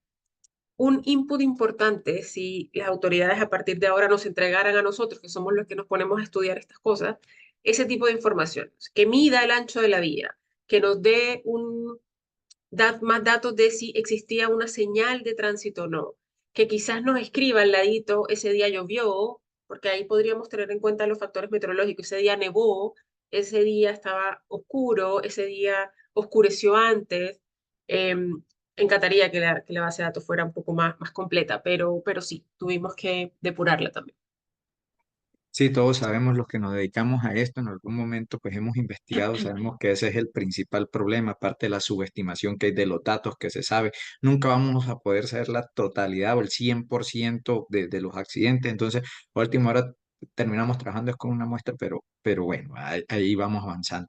un input importante si las autoridades a partir de ahora nos entregaran a nosotros, que somos los que nos ponemos a estudiar estas cosas, ese tipo de información, que mida el ancho de la vía, que nos dé más datos de si existía una señal de tránsito o no, que quizás nos escriba al ladito, ese día llovió, porque ahí podríamos tener en cuenta los factores meteorológicos, ese día nevó, ese día estaba oscuro, ese día oscureció antes. Eh, encantaría que la base de datos fuera un poco más completa, pero sí, tuvimos que depurarla también. Sí, todos sabemos los que nos dedicamos a esto, en algún momento pues hemos investigado, sabemos que ese es el principal problema, aparte de la subestimación que hay de los datos que se sabe. Nunca vamos a poder saber la totalidad o el 100% de los accidentes, entonces a última hora terminamos trabajando es con una muestra, pero bueno, ahí vamos avanzando.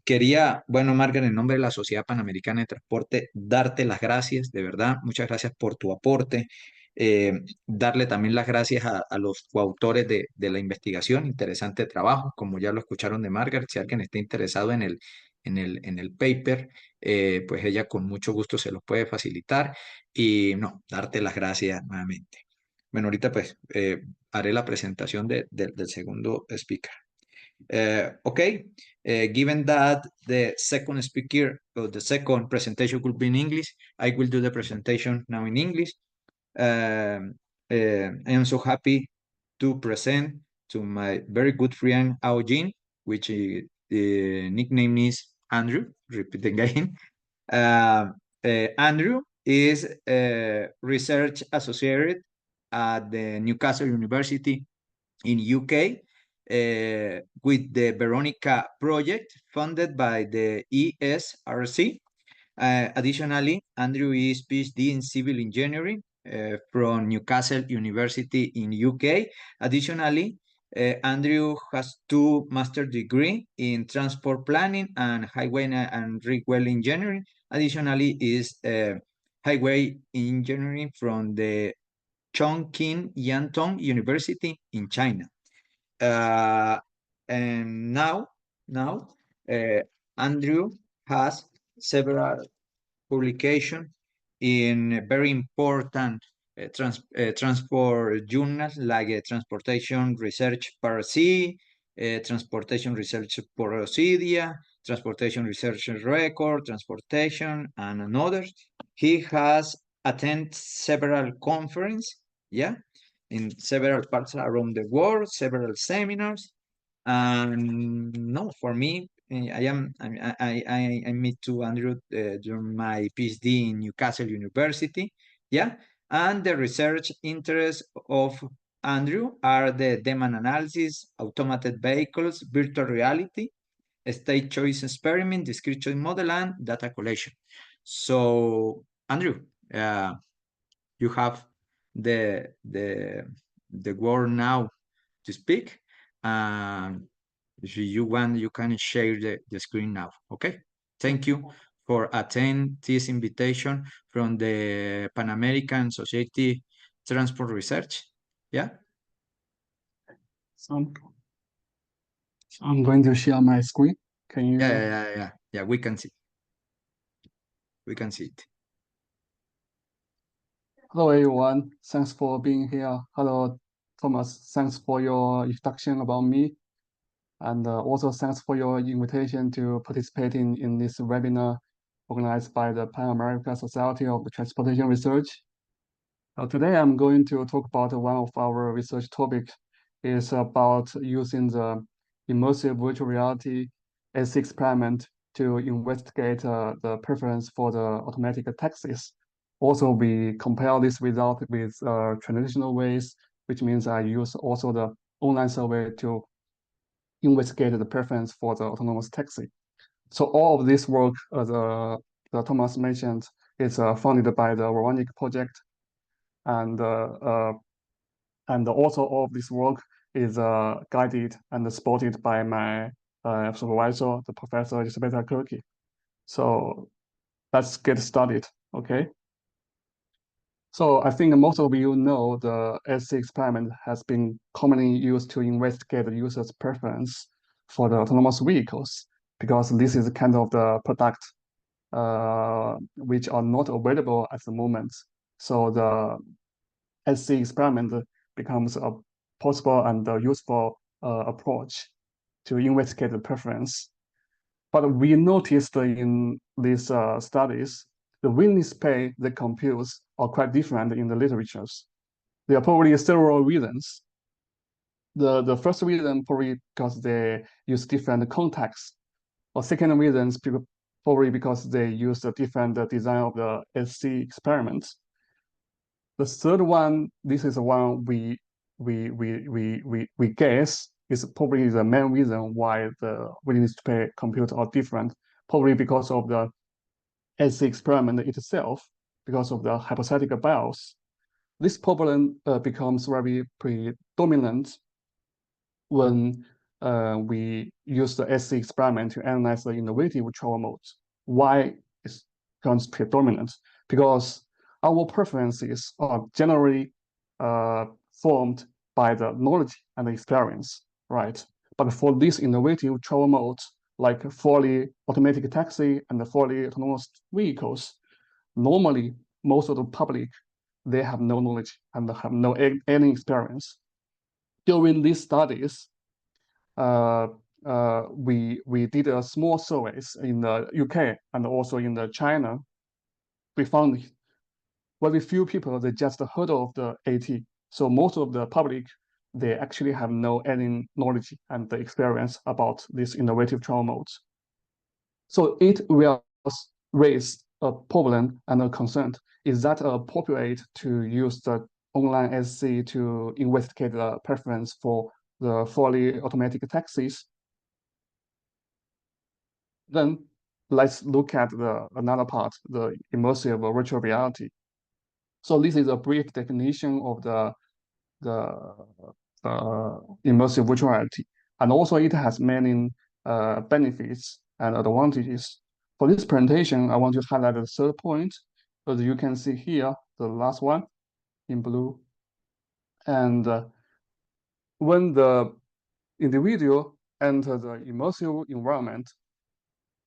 Quería, bueno, Margaret, en nombre de la Sociedad Panamericana de Transporte, darte las gracias, de verdad, muchas gracias por tu aporte. Darle también las gracias a los coautores de la investigación, interesante trabajo, como ya lo escucharon de Margaret, si alguien está interesado en el paper, pues ella con mucho gusto se los puede facilitar y no, darte las gracias nuevamente. Bueno, ahorita pues haré la presentación del segundo speaker. Okay, given that the second speaker or the second presentation will be in English, I will do the presentation now in English. I am so happy to present to my very good friend Ao Jin, which the nickname is Andrew. Repeat again. Andrew is a research associate at the Newcastle University in UK with the Veronica project funded by the ESRC. Additionally, Andrew is PhD in civil engineering from Newcastle University in UK. Additionally, Andrew has 2 master's degrees in transport planning and highway and railway engineering. Additionally, is highway engineering from the Chongqing Yantong University in China. And now Andrew has several publications in very important transport journals like Transportation Research PRC, Transportation Research Procedia, Transportation Research Record, Transportation, and others. He has attended several conferences, yeah, in several parts around the world, several seminars. And no, for me, I meet to Andrew during my PhD in Newcastle University. Yeah, and the research interests of Andrew are the demand analysis, automated vehicles, virtual reality, state choice experiment, discrete choice model, and data collection. So, Andrew, you have the word now to speak. If you want, you can share the screen now. Okay. Thank you for attending this invitation from the Pan American Society Transport Research. Yeah. So I'm going to share my screen. Can you? Yeah. We can see. We can see it. Hello, everyone. Thanks for being here. Hello, Thomas. Thanks for your introduction about me. And also thanks for your invitation to participate in this webinar organized by the Pan American Society of Transportation Research. Today, I'm going to talk about one of our research topics. Is about using the immersive virtual reality SC experiment to investigate the preference for the automatic taxis. Also, we compare this result with traditional ways, which means I use also the online survey to investigate the preference for the autonomous taxi. So all of this work, the Thomas mentioned, is funded by the Veronic project, and also all of this work is guided and supported by my supervisor, the Professor Elisabetta Kirky. So let's get started, okay? So I think most of you know the SC experiment has been commonly used to investigate the user's preference for the autonomous vehicles, because this is kind of the product which are not available at the moment. So the SC experiment becomes a possible and useful approach to investigate the preference. But we noticed in these studies, the willingness to pay the computes are quite different in the literatures. There are probably several reasons. The first reason probably because they use different contexts. Or second reason is probably because they use a different design of the SC experiments. The third one, this is the one we guess is probably the main reason why the willingness to pay compute are different, probably because of the SC experiment itself, because of the hypothetical bias. This problem becomes very predominant when we use the SC experiment to analyze the innovative travel modes. Why it becomes predominant? Because our preferences are generally formed by the knowledge and the experience, right? But for these innovative travel modes, like fully automatic taxi and the fully autonomous vehicles, normally most of the public, they have no knowledge and have no any experience. During these studies, we did a small surveys in the UK and also in the China. We found very few people, they just heard of the AT. So most of the public, they actually have no any knowledge and the experience about these innovative travel modes. So it will raise a problem and a concern. Is that appropriate to use the online SC to investigate the preference for the fully automatic taxis? Then let's look at another part, the immersive virtual reality. So this is a brief definition of the immersive virtual reality. And also it has many benefits and advantages. For this presentation, I want to highlight the third point. As you can see here, the last one in blue. And when the individual enters the immersive environment,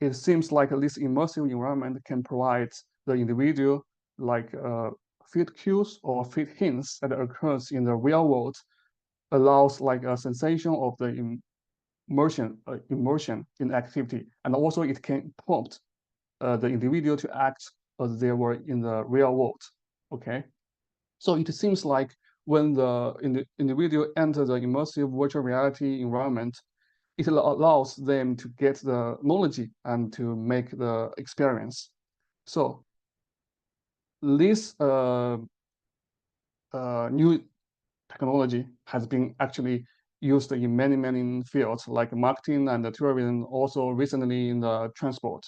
it seems like this immersive environment can provide the individual like field cues or field hints that occurs in the real world, allows like a sensation of the immersion in activity. And also it can prompt the individual to act as they were in the real world, okay? So it seems like when the individual enters the immersive virtual reality environment, it allows them to get the knowledge and to make the experience. So this new technology has been actually used in many fields like marketing and tourism, also recently in the transport.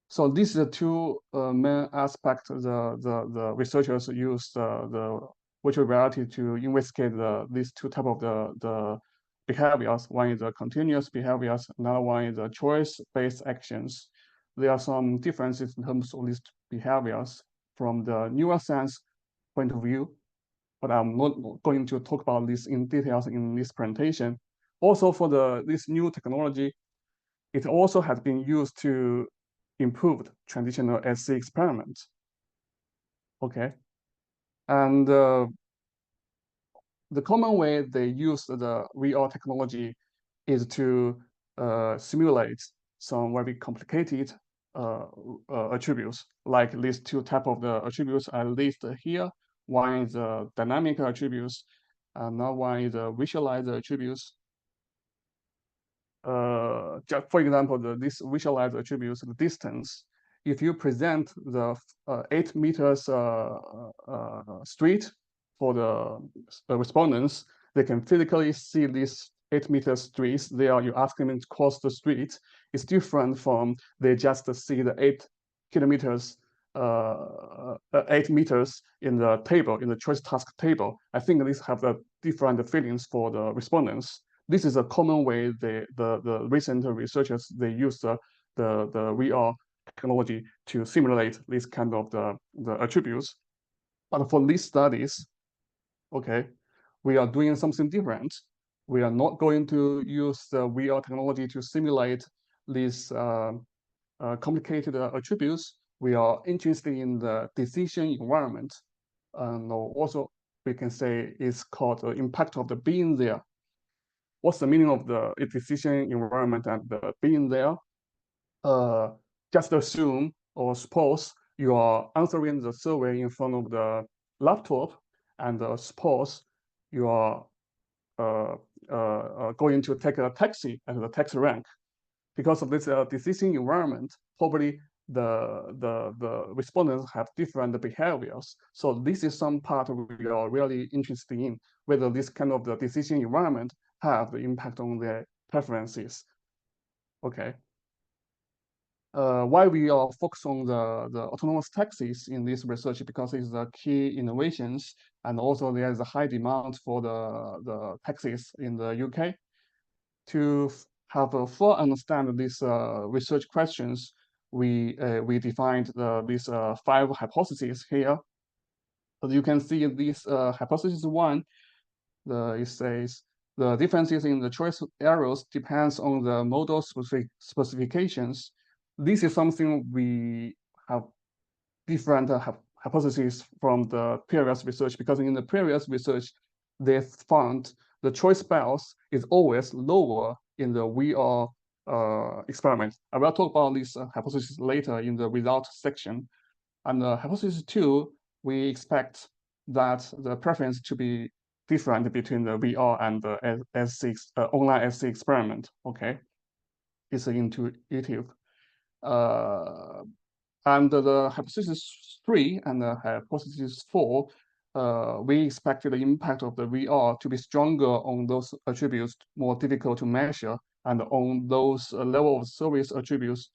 So these are the two main aspects the researchers use the virtual reality to investigate these two type of the behaviors. One is the continuous behaviors, another one is the choice-based actions. There are some differences in terms of these behaviors from the neuroscience point of view, but I'm not going to talk about this in details in this presentation. Also for this new technology, it also has been used to improve traditional SC experiments. Okay, and the common way they use the VR technology is to simulate some very complicated attributes, like these two type of the attributes are listed here. One is dynamic attributes, another one is visualizer attributes. Just for example, this visualized attributes, the distance. If you present the 8 meters street for the respondents, they can physically see these 8 meter streets. There, you ask them to cross the street. It's different from they just see the 8 kilometers, 8 meters in the table, in the choice task table. I think these have different feelings for the respondents. This is a common way the recent researchers, they use the VR technology to simulate this kind of the attributes. But for these studies, okay, we are doing something different. We are not going to use the VR technology to simulate these complicated attributes. We are interested in the decision environment. And also, we can say it's called the impact of the being there. What's the meaning of the decision environment and the being there? Just assume or suppose you are answering the survey in front of the laptop, and suppose you are going to take a taxi at the taxi rank. Because of this decision environment, probably the respondents have different behaviors. So this is some part we are really interested in, whether this kind of the decision environment have the impact on their preferences. Okay. Why we are focused on the autonomous taxis in this research, because it's the key innovations, and also there is a high demand for the taxis in the UK. To have a full understand these research questions, we defined these 5 hypotheses here. As you can see, this hypothesis 1, it says the differences in the choice arrows depends on the model specifications. This is something we have different hypotheses from the previous research, because in the previous research, they found the choice bias is always lower in the VR experiment. I will talk about this hypothesis later in the results section. And hypothesis 2, we expect that the preference to be different between the VR and the online SC experiment. Okay, it's intuitive. And the hypothesis 3 and the hypothesis 4, we expected the impact of the VR to be stronger on those attributes more difficult to measure, and on those level of service attributes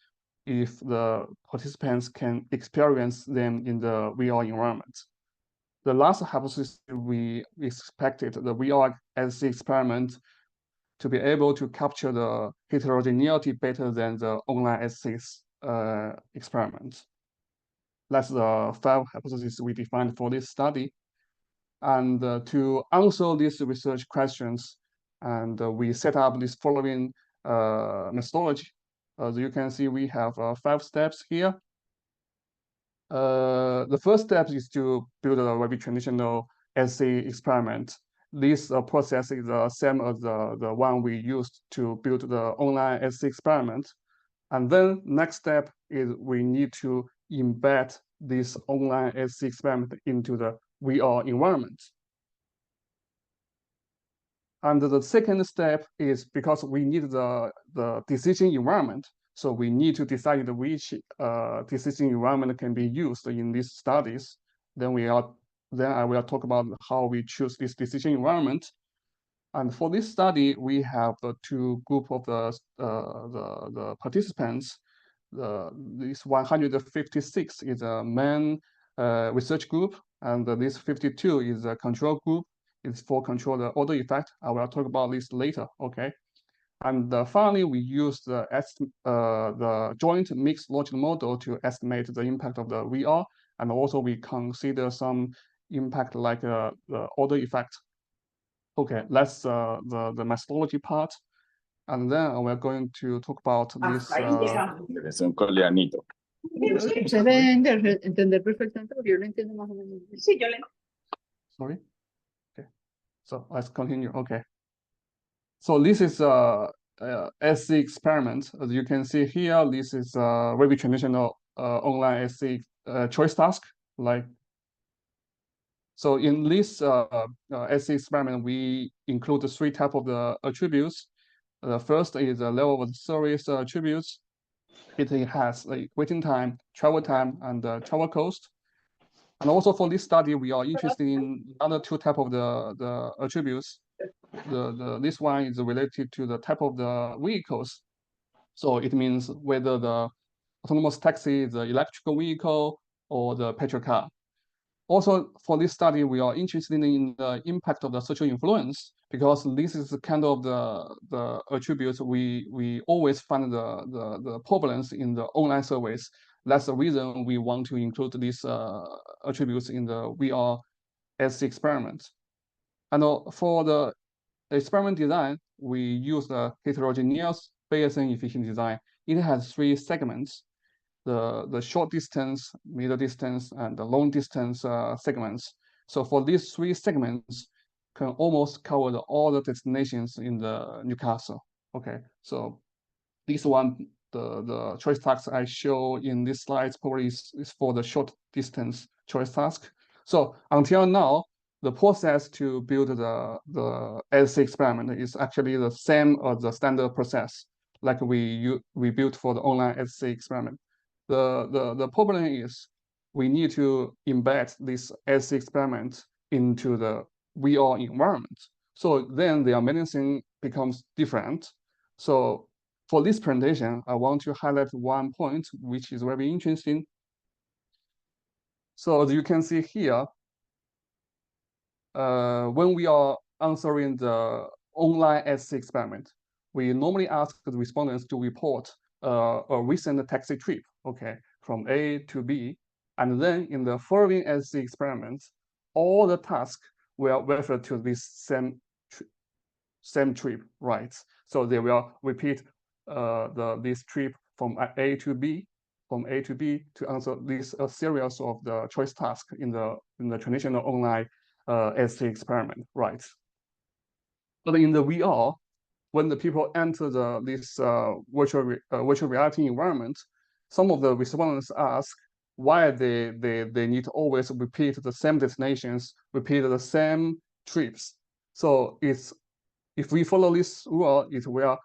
if the participants can experience them in the VR environment. The last hypothesis, we expected the VR SC experiment to be able to capture the heterogeneity better than the online SC experiment. That's the 5 hypotheses we defined for this study. And to answer these research questions, and we set up this following methodology. As you can see, we have 5 steps here. The first step is to build a very traditional SC experiment. This process is the same as the one we used to build the online SC experiment. And then next step is we need to embed this online SC experiment into the VR environment. And the second step is because we need the decision environment. So we need to decide which decision environment can be used in these studies. Then I will talk about how we choose this decision environment. And for this study, we have the two group of the participants. This 156 is a main research group, and this 52 is a control group. It's for control the order effect. I will talk about this later, okay? And finally, we use the joint mixed logic model to estimate the impact of the VR, and also we consider some impact like the order effect. Okay, that's the methodology part. And then we're going to talk about this. Un coreanito. Se debe entender perfectamente porque yo lo entiendo más o menos. Sí, yo le. Sorry. Okay. So let's continue. Okay. So this is SC experiment. As you can see here, this is a very traditional online SC choice task. Like, so in this SC experiment, we include the three types of the attributes. The first is the level of service attributes. It has like waiting time, travel time, and travel cost. And also for this study, we are interested in other two types of the attributes. This one is related to the type of the vehicles. So it means whether the autonomous taxi is the electrical vehicle or the petrol car. Also, for this study, we are interested in the impact of the social influence, because this is kind of the attributes we always find the prevalence in the online surveys. That's the reason we want to include these attributes in the VR SC experiment. And for the experiment design, we use the heterogeneous Bayesian efficient design. It has three segments: the short distance, middle distance, and the long distance segments. So for these three segments, can almost cover all the destinations in the Newcastle. Okay, so this one, the choice task I show in this slide probably is for the short distance choice task. So until now, the process to build the SC experiment is actually the same as the standard process, like we built for the online SC experiment. The problem is we need to embed this SC experiment into the VR environment. So then the many things becomes different. So for this presentation, I want to highlight one point, which is very interesting. So as you can see here, when we are answering the online SC experiment, we normally ask the respondents to report a recent taxi trip, okay, from A to B. And then in the following SC experiment, all the tasks will refer to this same trip, right? So they will repeat this trip from A to B, to answer this series of the choice task in the traditional online SC experiment, right? But in the VR, when the people enter this virtual reality environment, some of the respondents ask why they need to always repeat the same destinations, repeat the same trips. So if we follow this rule, it will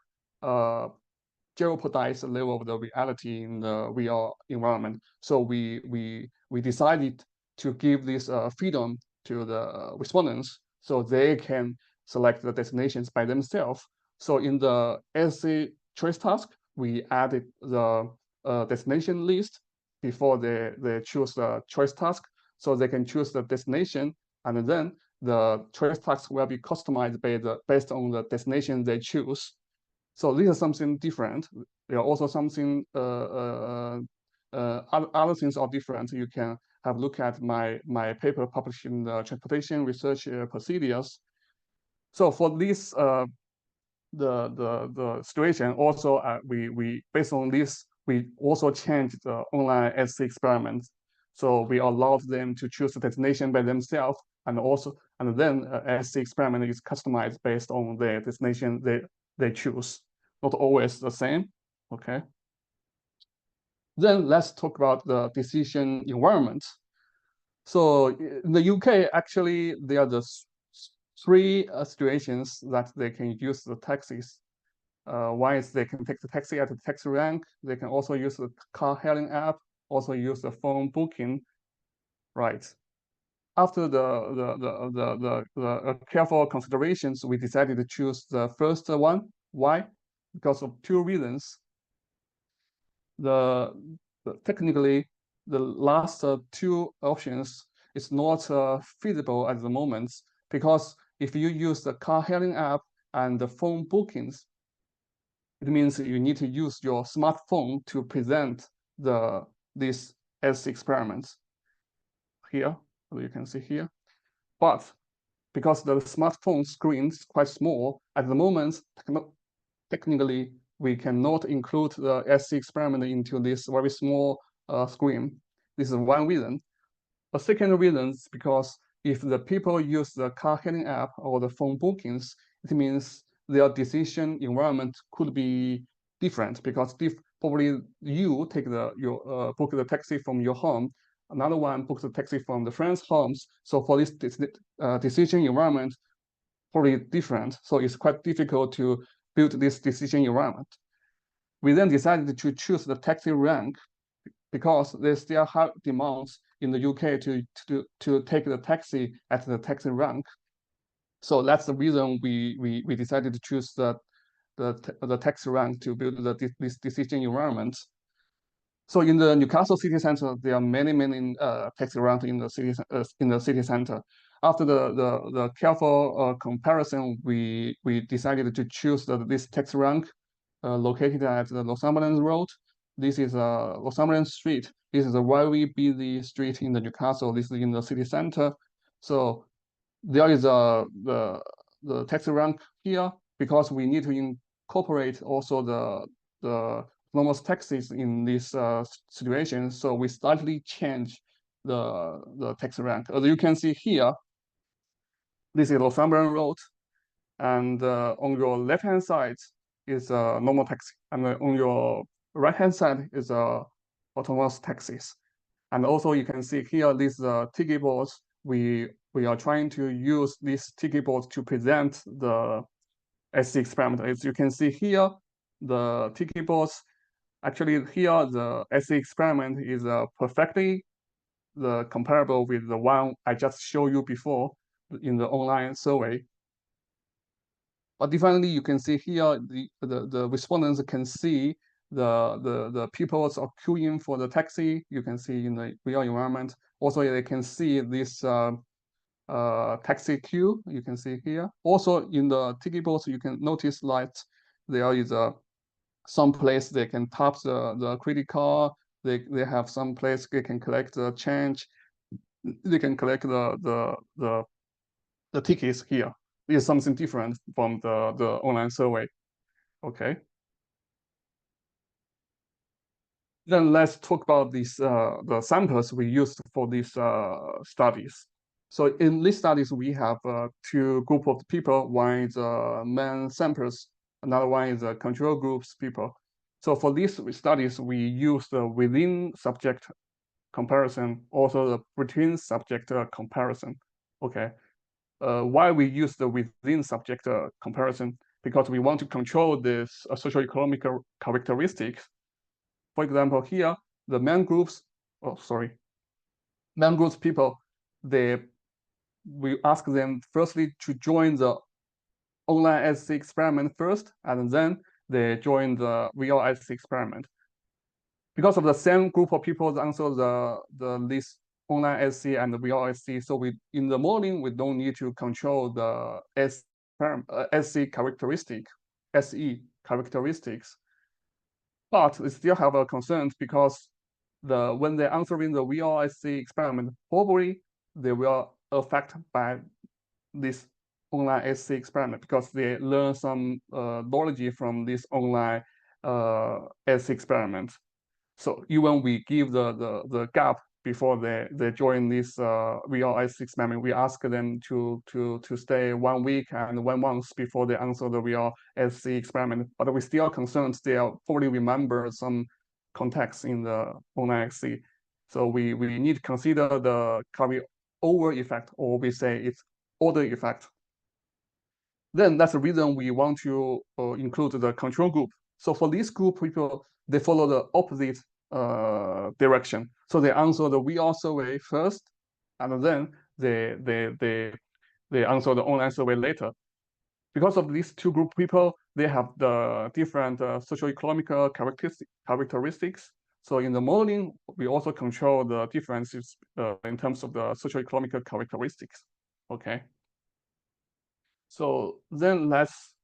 jeopardize the level of the reality in the VR environment. So we decided to give this freedom to the respondents so they can select the destinations by themselves. So in the SC choice task, we added the destination list before they choose the choice task, so they can choose the destination, and then the choice task will be customized based on the destination they choose. So this is something different. There are also something other things are different. You can have a look at my paper published in the Transportation Research Procedures. So for this the situation, also we based on this, we also changed the online SC experiments. So we allowed them to choose the destination by themselves, and then SC experiment is customized based on the destination they choose. Not always the same, okay? Then let's talk about the decision environment. So in the UK, actually, there are the three situations that they can use the taxis. One is they can take the taxi at the taxi rank. They can also use the car hailing app, also use the phone booking, right? After the careful considerations, we decided to choose the first one. Why? Because of two reasons. Technically, the last two options is not feasible at the moment, because if you use the car hailing app and the phone bookings, it means you need to use your smartphone to present these SC experiments here, you can see here. But because the smartphone screen is quite small, at the moment, technically, we cannot include the SC experiment into this very small screen. This is one reason. A second reason is because if the people use the car hailing app or the phone bookings, it means their decision environment could be different, because probably you take book the taxi from your home, another one books the taxi from the friend's homes. So for this decision environment, probably different. So it's quite difficult to build this decision environment. We then decided to choose the taxi rank because they still have demands in the UK to take the taxi at the taxi rank. So that's the reason we decided to choose the taxi rank to build this decision environment. So in the Newcastle city center, there are many taxi ranks in the city center. After the careful comparison, we decided to choose this taxi rank located at the Northumberland Road. This is Northumberland Street. This is a very busy street in the Newcastle. This is in the city center. So there is the taxi rank here, because we need to incorporate also the autonomous taxis in this situation. So we slightly change the taxi rank. As you can see here, this is Northumberland Road, and on your left-hand side is a normal taxi, and on your right-hand side is autonomous taxis. And also you can see here these ticket boards. We are trying to use these ticket boards to present the SC experiment. As you can see here, the ticket boards, actually here the SC experiment is perfectly comparable with the one I just showed you before in the online survey. But definitely you can see here the respondents can see the people are queuing for the taxi. You can see in the real environment. Also, they can see this taxi queue. You can see here. Also in the ticket boards, you can notice that there is some place they can tap the credit card. They have some place they can collect the change. They can collect the tickets here. This is something different from the online survey. Okay. Then let's talk about these the samples we used for these studies. So in these studies, we have two groups of people. One is main samples, another one is control groups people. So for these studies, we use the within subject comparison, also the between subject comparison. Okay. Why we use the within subject comparison? Because we want to control this socioeconomic characteristics. For example, here, the main groups people, we ask them firstly to join the online SC experiment first, and then they join the real SC experiment. Because of the same group of people answer this online SC and the real SC, so in the morning we don't need to control the SC SE characteristics. But we still have a concern, because when they're answering the real SC experiment, probably they will affected by this online SC experiment, because they learn some knowledge from this online SC experiment. So even we give the gap before they join this real SC experiment, we ask them to stay 1 week and 1 month before they answer the real SC experiment. But we still concerned they probably remember some context in the online SC. So we need to consider the carryover effect, or we say it's order effect. then that's the reason we want to include the control group. So for this group, people, they follow the opposite direction. So they answer the VR survey first, and then they answer the online survey later. Because of these two group people, they have the different socio-economical characteristics. So in the modeling, we also control the differences in terms of the socio-economical characteristics. Okay. So then let's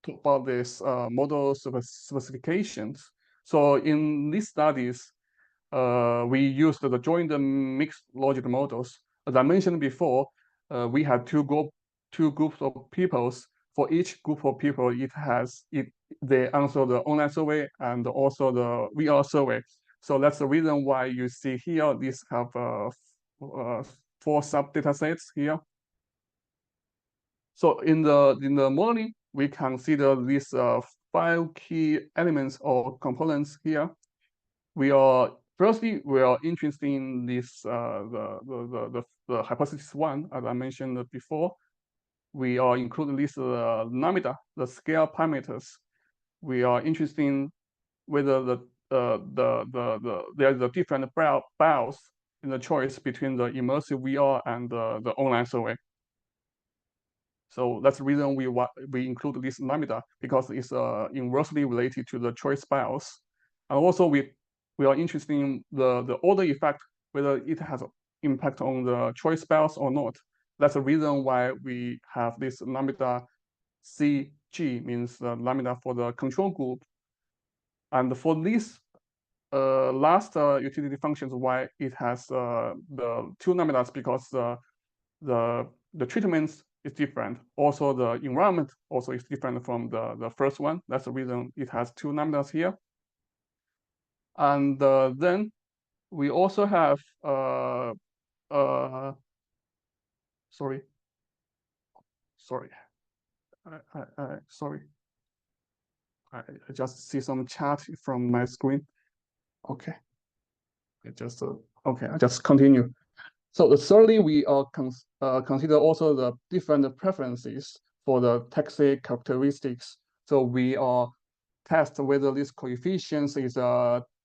talk about this model specifications. So in these studies, we used the joint mixed logic models. As I mentioned before, we had two groups of peoples. For each group of people, they answer the online survey and also the VR survey. So that's the reason why you see here, these have 4 sub data sets here. So in the modeling, we consider these 5 key elements or components here. Firstly, we are interested in this the hypothesis 1, as I mentioned before. We are including this lambda, the scale parameters. We are interested in whether there is a different bias in the choice between the immersive VR and the online survey. So that's the reason we include this lambda, because it's inversely related to the choice bias. And also we are interested in the order effect, whether it has impact on the choice bias or not. That's the reason why we have this lambda CG, means the lambda for the control group. And for this last utility functions, why it has the 2 lambdas, because the treatments is different. Also, the environment also is different from the first one. That's the reason it has 2 lambdas here. And then we also have sorry. I just see some chat from my screen. Okay. I just continue. So thirdly, we consider also the different preferences for the taxi characteristics. So we test whether this coefficients is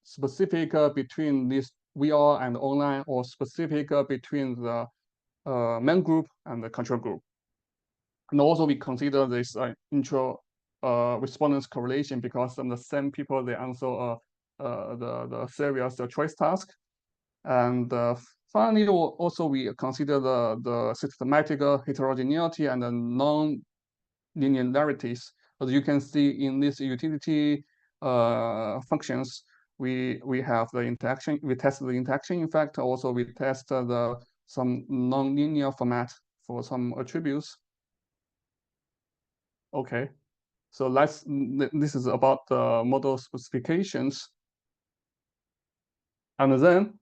specific between this VR and online, or specific between the main group and the control group. And also we consider this intro respondents correlation, because the same people, they answer the serious choice task. And finally, also we consider the systematic heterogeneity and the non-linearities. As you can see in this utility functions, we have the interaction. We test the interaction effect. Also, we test some non-linear format for some attributes. Okay, so this is about the model specifications. And then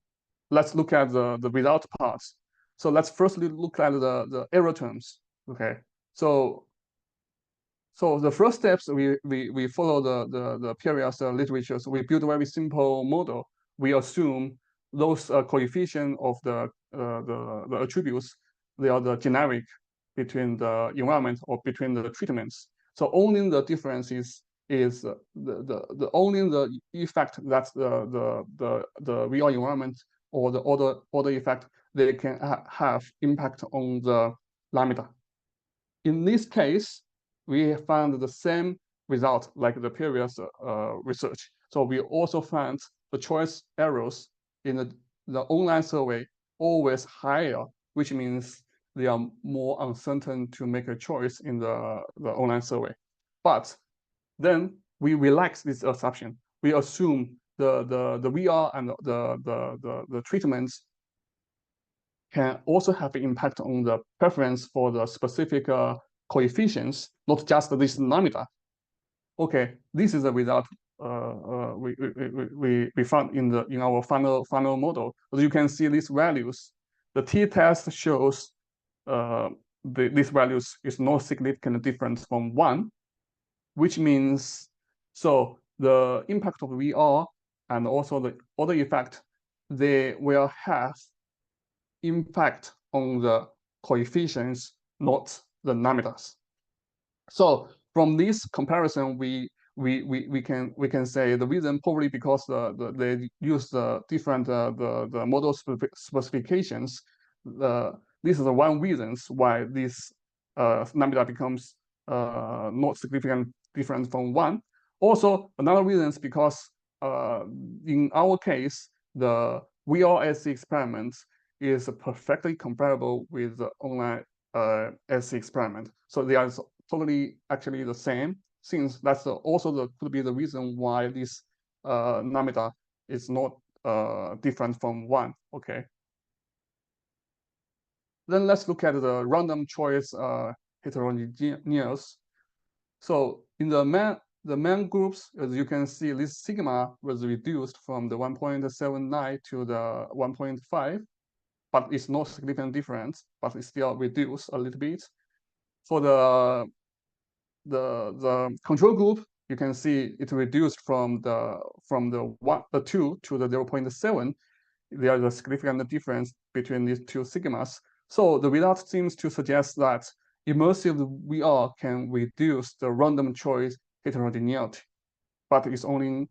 let's look at the result parts. So let's firstly look at the error terms. Okay, so the first steps, we follow the previous literature. So we build a very simple model. We assume those coefficient of the attributes, they are the generic between the environment or between the treatments. So only the difference is the only the effect that the real environment or the order effect, they can have impact on the lambda. In this case, we found the same result like the previous research. So we also found the choice errors in the online survey always higher, which means they are more uncertain to make a choice in the online survey. But then we relax this assumption. We assume the VR and the treatments can also have an impact on the preference for the specific coefficients, not just this lambda. Okay, this is the result we found in our final model. As you can see, these values, the t-test shows these values is no significant difference from 1, which means so the impact of VR and also the order effect, they will have impact on the coefficients, not the lambdas. So from this comparison, we can say the reason probably because they use the different the model specifications. This is the one reasons why this lambda becomes not significant different from 1. Also, another reason is because in our case, the VRSC experiment is perfectly comparable with the online SC experiment. So they are totally actually the same, since that's also could be the reason why this lambda is not different from 1. Okay. Then let's look at the random choice heterogeneous. So in the main groups, as you can see, this sigma was reduced from the 1.79 to the 1.5, but it's not significant difference, but it's still reduced a little bit. For the control group, you can see it reduced from the 2 to the 0.7. There is a significant difference between these two sigmas. So the result seems to suggest that immersive VR can reduce the random choice heterogeneity, but it's only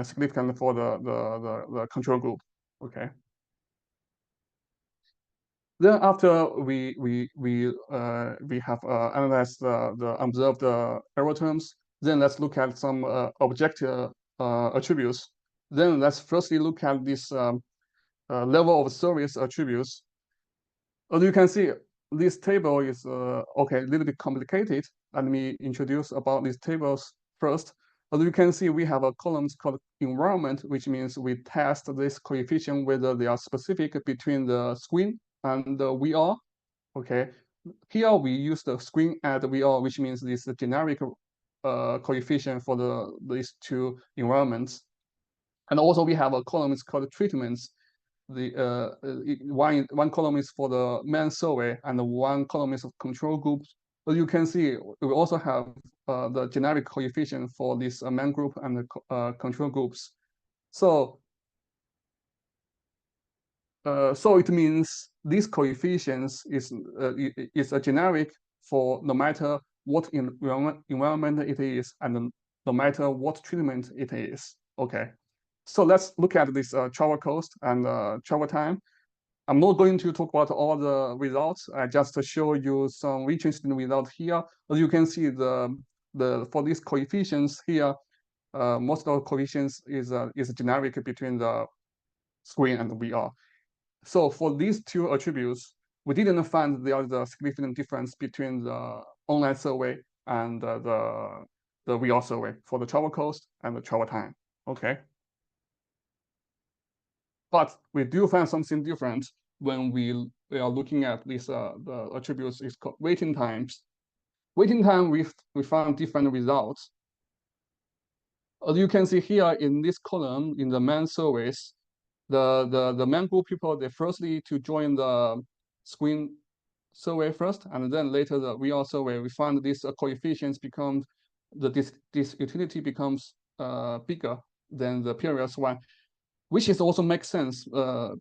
significant for the control group. Okay. Then after we have analyzed the observed error terms, then let's look at some objective attributes. Then let's firstly look at this level of service attributes. As you can see, this table is okay, a little bit complicated. Let me introduce about these tables first. As you can see, we have a column called environment, which means we test this coefficient whether they are specific between the screen and the VR. Okay, here we use the screen and the VR, which means this is the generic coefficient for these two environments. And also we have a column called treatments. The one column is for the main survey and one column is of control groups. As you can see, we also have the generic coefficient for this main group and the control groups. So it means these coefficients is a generic for no matter what environment it is and no matter what treatment it is. Okay. So let's look at this travel cost and travel time. I'm not going to talk about all the results. I just show you some interesting results here. As you can see, for these coefficients here, most of the coefficients is generic between the screen and the VR. So for these two attributes, we didn't find there is a significant difference between the online survey and the VR survey for the travel cost and the travel time. Okay. But we do find something different when we are looking at these the attributes is called waiting times. Waiting time, we found different results. As you can see here in this column in the main surveys, the main group people, they firstly to join the screen survey first, and then later the VR survey, we find these coefficients become this utility becomes bigger than the previous one, which is also makes sense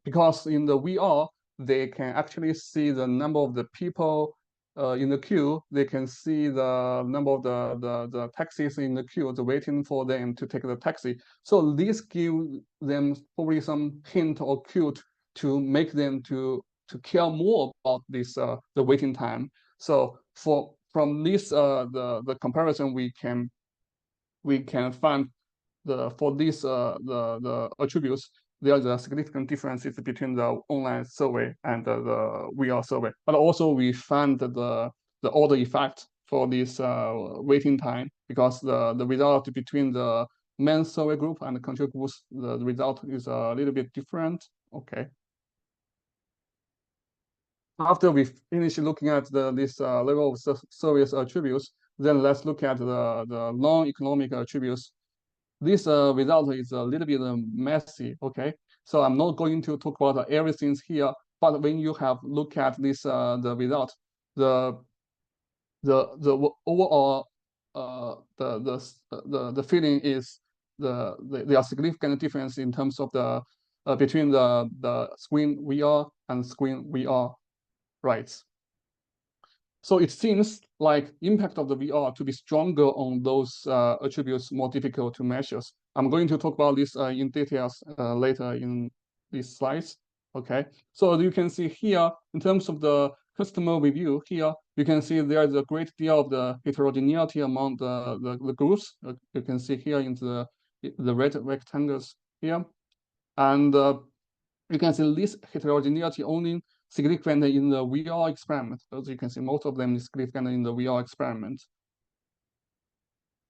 because in the VR, they can actually see the number of the people in the queue. They can see the number of the taxis in the queue, the waiting for them to take the taxi. So this gives them probably some hint or cue to make them to care more about this the waiting time. So from this the comparison we can find for these the attributes, there is a significant differences between the online survey and the VR survey. But also we found the order effect for this waiting time, because the result between the main survey group and the control groups, the result is a little bit different. Okay. After we finish looking at this level of service attributes, then let's look at the non-economic attributes. This result is a little bit messy, okay? So I'm not going to talk about everything here, but when you have look at this the result, the overall the feeling is there are significant difference in terms of the between the screen VR and screen VR rights. So it seems like impact of the VR to be stronger on those attributes more difficult to measure. I'm going to talk about this in details later in these slides. Okay, so you can see here, in terms of the customer review here, you can see there is a great deal of the heterogeneity among the groups. You can see here in the red rectangles here. And you can see this heterogeneity only significant in the VR experiment. As you can see, most of them is significant in the VR experiment.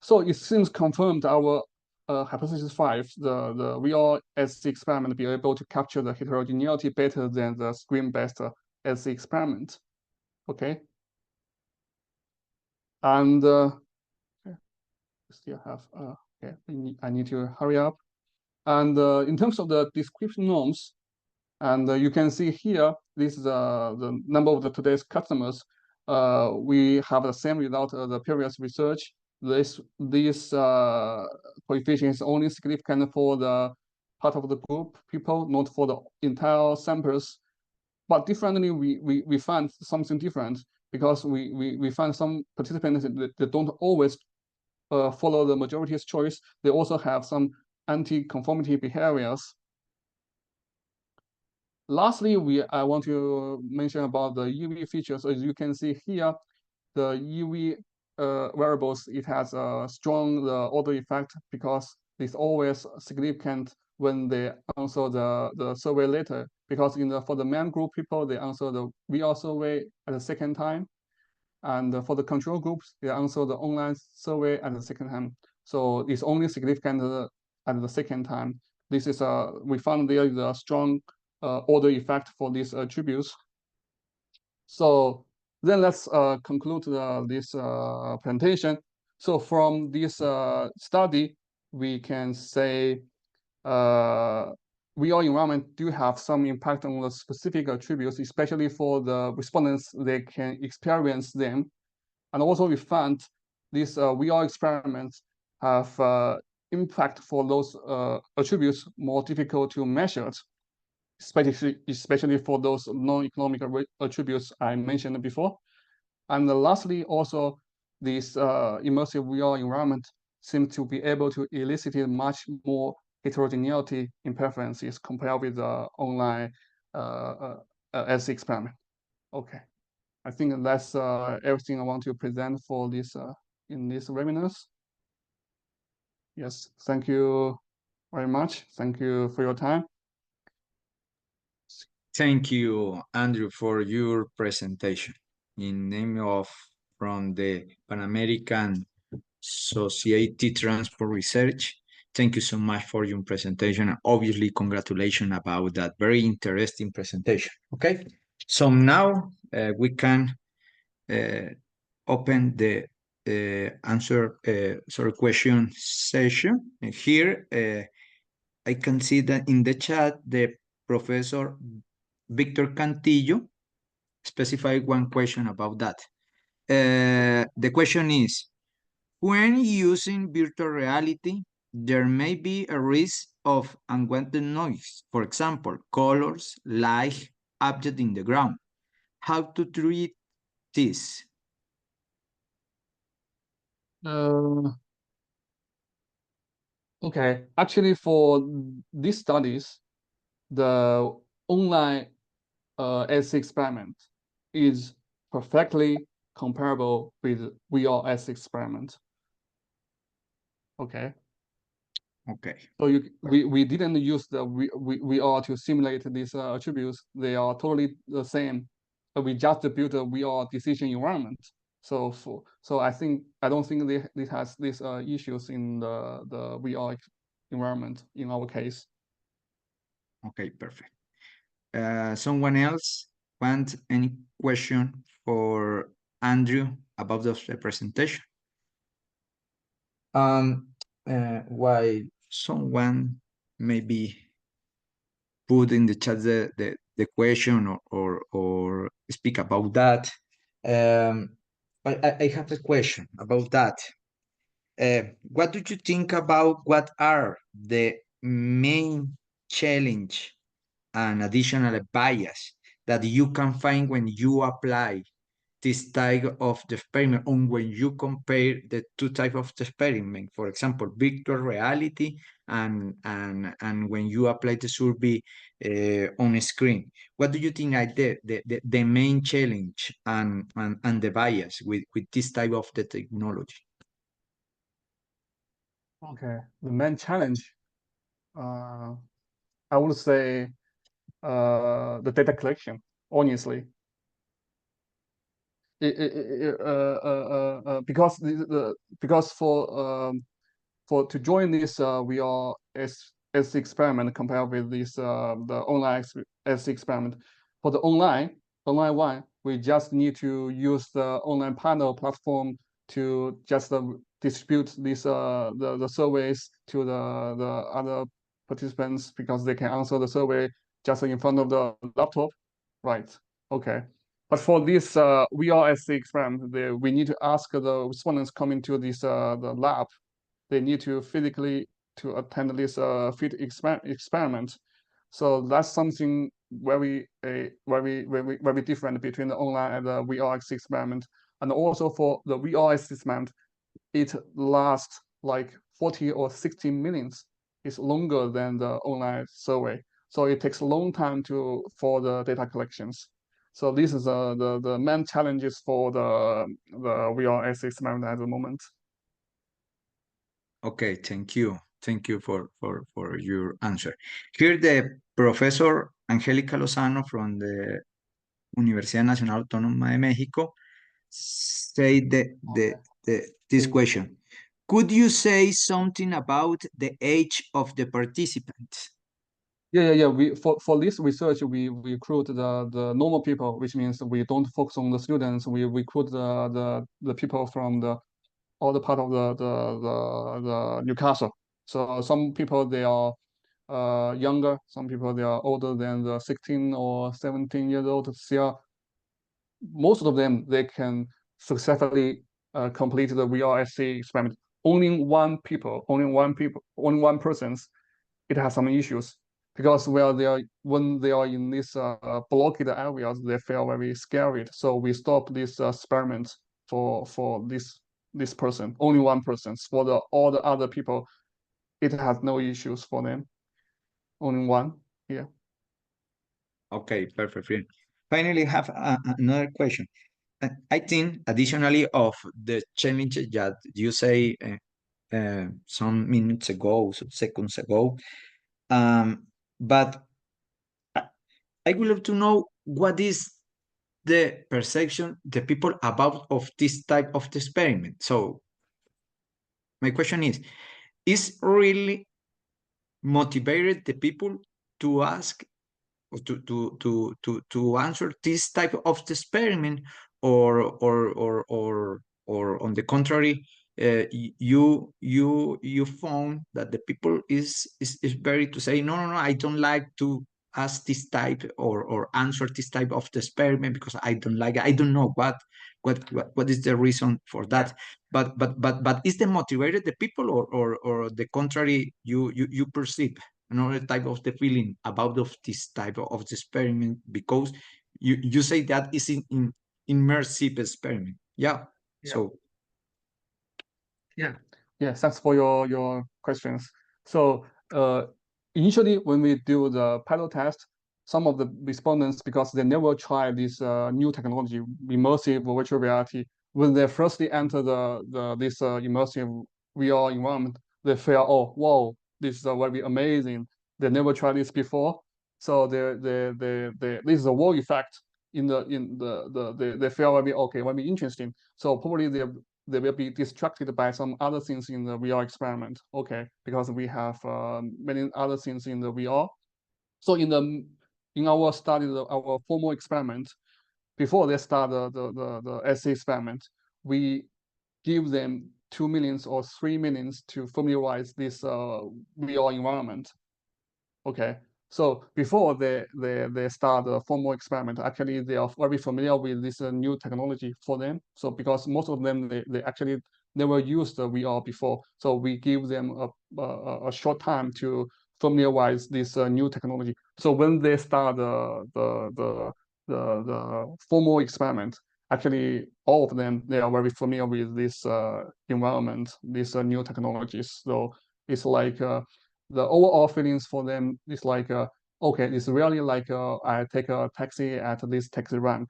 So it seems confirmed our hypothesis 5, the VR SC experiment be able to capture the heterogeneity better than the screen-based SC experiment. Okay. And we still have, okay, I need to hurry up. And in terms of the description norms, and you can see here, this is the number of today's customers. We have the same result as the previous research. This coefficient is only significant for the part of the group people, not for the entire samples. But differently, we find something different because we find some participants that don't always follow the majority's choice. They also have some anti-conformity behaviors. Lastly, I want to mention about the UV features. As you can see here, the UV variables, it has a strong order effect because it's always significant when they answer the survey later. Because for the main group people, they answer the VR survey at the second time. And for the control groups, they answer the online survey at the second time. So it's only significant at the second time. This is we found there is a strong order effect for these attributes. So then let's conclude this presentation. So from this study, we can say VR environment do have some impact on the specific attributes, especially for the respondents, they can experience them. And also we found these VR experiments have impact for those attributes more difficult to measure, especially for those non-economic attributes I mentioned before. And lastly, also this immersive VR environment seems to be able to elicit much more heterogeneity in preferences compared with the online SC experiment. Okay, I think that's everything I want to present for this in this webinars. Yes, thank you very much. Thank you for your time. Thank you, Andrew, for your presentation. In name of from the Pan American Society Transport Research, thank you so much for your presentation. And obviously, congratulations about that very interesting presentation. Okay, so now we can open the question session. And here, I can see that in the chat, the Professor Victor Cantillo specified one question about that. The question is, when using virtual reality, there may be a risk of unwanted noise. For example, colors, light, object in the ground. How to treat this? Okay, actually for these studies, the online SC experiment is perfectly comparable with VR SC experiment. Okay. Okay. So we didn't use the VR to simulate these attributes. They are totally the same. But we just built a VR decision environment. So I don't think this has these issues in the VR environment in our case. Okay, perfect. Someone else want any question for Andrew about the presentation? Why someone maybe put in the chat the question or speak about that. I have a question about that. What do you think about what are the main challenge and additional bias that you can find when you apply this type of the experiment, and when you compare the two types of the experiment, for example, virtual reality and when you apply the survey on a screen, what do you think are the main challenge and the bias with this type of the technology? Okay, the main challenge, I would say, the data collection, honestly. Because because for to join this VR S experiment compared with this the online S experiment, for the online one, we just need to use the online panel platform to just distribute these the surveys to the other participants because they can answer the survey just in front of the laptop, right? Okay. But for this VRSC experiment, we need to ask the respondents coming to this the lab. They need to physically to attend this field experiment. So that's something very different between the online and the VRX experiment. And also for the VRX experiment, it lasts like 40 or 60 minutes. It's longer than the online survey. So it takes a long time for the data collections. So this is the main challenges for the VRS experiment at the moment. Okay, thank you. Thank you for your answer. Here, the Professor Angélica Lozano from the Universidad Nacional Autónoma de México say this question. Could you say something about the age of the participants? Yeah. We for this research we recruit the normal people, which means we don't focus on the students. We recruit the people from the all the part of the Newcastle. So some people they are younger, some people they are older than the 16 or 17 years old. So most of them they can successfully complete the VRSC experiment. Only one person's it has some issues because when they are in these blocked areas, they feel very scared. So we stop this experiment for this person, only one person. For all the other people, it has no issues for them. Only one. Yeah. Okay, perfect. Finally, have another question. I think additionally of the challenge that you say some minutes ago, some seconds ago, but I would love to know what is the perception the people about of this type of experiment. So my question is really motivated the people to ask or to answer this type of experiment, or on the contrary, you found that the people is very to say no, I don't like to ask this type or answer this type of the experiment because I don't like it. I don't know what is the reason for that, but is the motivated the people or the contrary you perceive another type of the feeling about of this type of the experiment because you say that is in immersive experiment. Yeah. So Yeah, thanks for your questions. So initially when we do the pilot test, some of the respondents, because they never tried this new technology, immersive virtual reality, when they firstly enter this immersive VR environment, they feel, oh wow, this is very amazing. They never tried this before. So this is a wow effect they feel very okay, very interesting. So probably they will be distracted by some other things in the VR experiment. Okay, because we have many other things in the VR. So in our study, our formal experiment, before they start the essay experiment, we give them 2 minutes or 3 minutes to familiarize this VR environment. Okay, so before they start the formal experiment, actually they are very familiar with this new technology for them. So because most of them they actually never used the VR before, so we give them a short time to familiarize this new technology. So when they start the formal experiment, actually all of them, they are very familiar with this environment, these new technologies. So it's like the overall feelings for them is like, okay, it's really like I take a taxi at this taxi rank.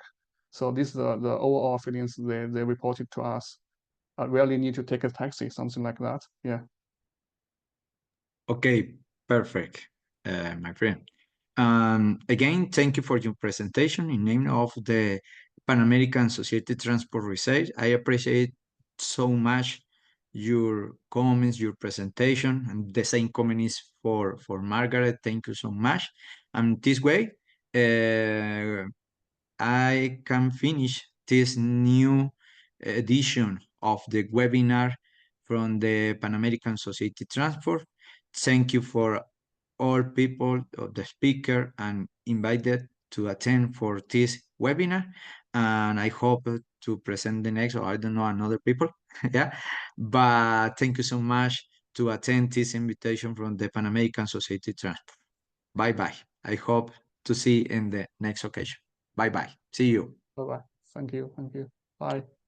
So this is the overall feelings they reported to us. I really need to take a taxi, something like that. Yeah. Okay, perfect, my friend. Again, thank you for your presentation in name of the Pan American Society Transport Research. I appreciate so much your comments, your presentation, and the same comment is for Margaret. Thank you so much. And this way, I can finish this new edition of the webinar from the Pan American Society Transport. Thank you for all people, the speaker, and invited to attend for this webinar. And I hope to present the next, or I don't know, another people. Yeah, but thank you so much to attend this invitation from the Pan American Society Transport. Bye-bye. I hope to see in the next occasion. Bye-bye. See you. Bye bye. Thank you. Thank you. Bye.